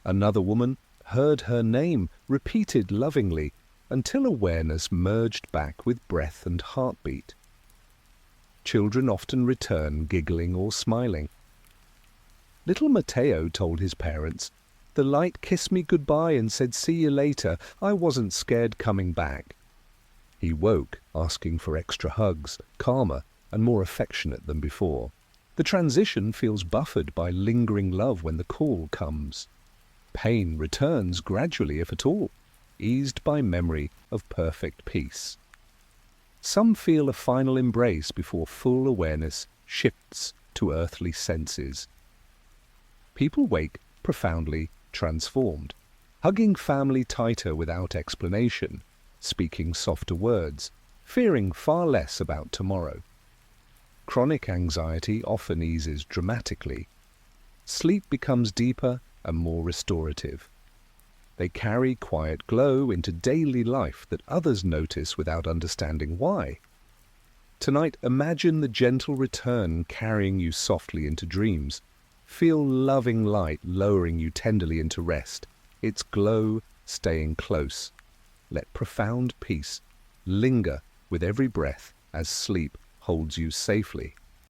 Another woman heard her name repeated lovingly until awareness merged back with breath and heartbeat. Children often return giggling or smiling. Little Matteo told his parents, "The light kissed me goodbye and said see you later. I wasn't scared coming back." He woke, asking for extra hugs, calmer and more affectionate than before. The transition feels buffered by lingering love when the call comes. Pain returns gradually, if at all, eased by memory of perfect peace. Some feel a final embrace before full awareness shifts to earthly senses. People wake profoundly transformed, hugging family tighter without explanation, speaking softer words, fearing far less about tomorrow. Chronic anxiety often eases dramatically. Sleep becomes deeper and more restorative. They carry quiet glow into daily life that others notice without understanding why. Tonight, imagine the gentle return carrying you softly into dreams. Feel loving light lowering you tenderly into rest, its glow staying close. Let profound peace linger with every breath as sleep holds you safely.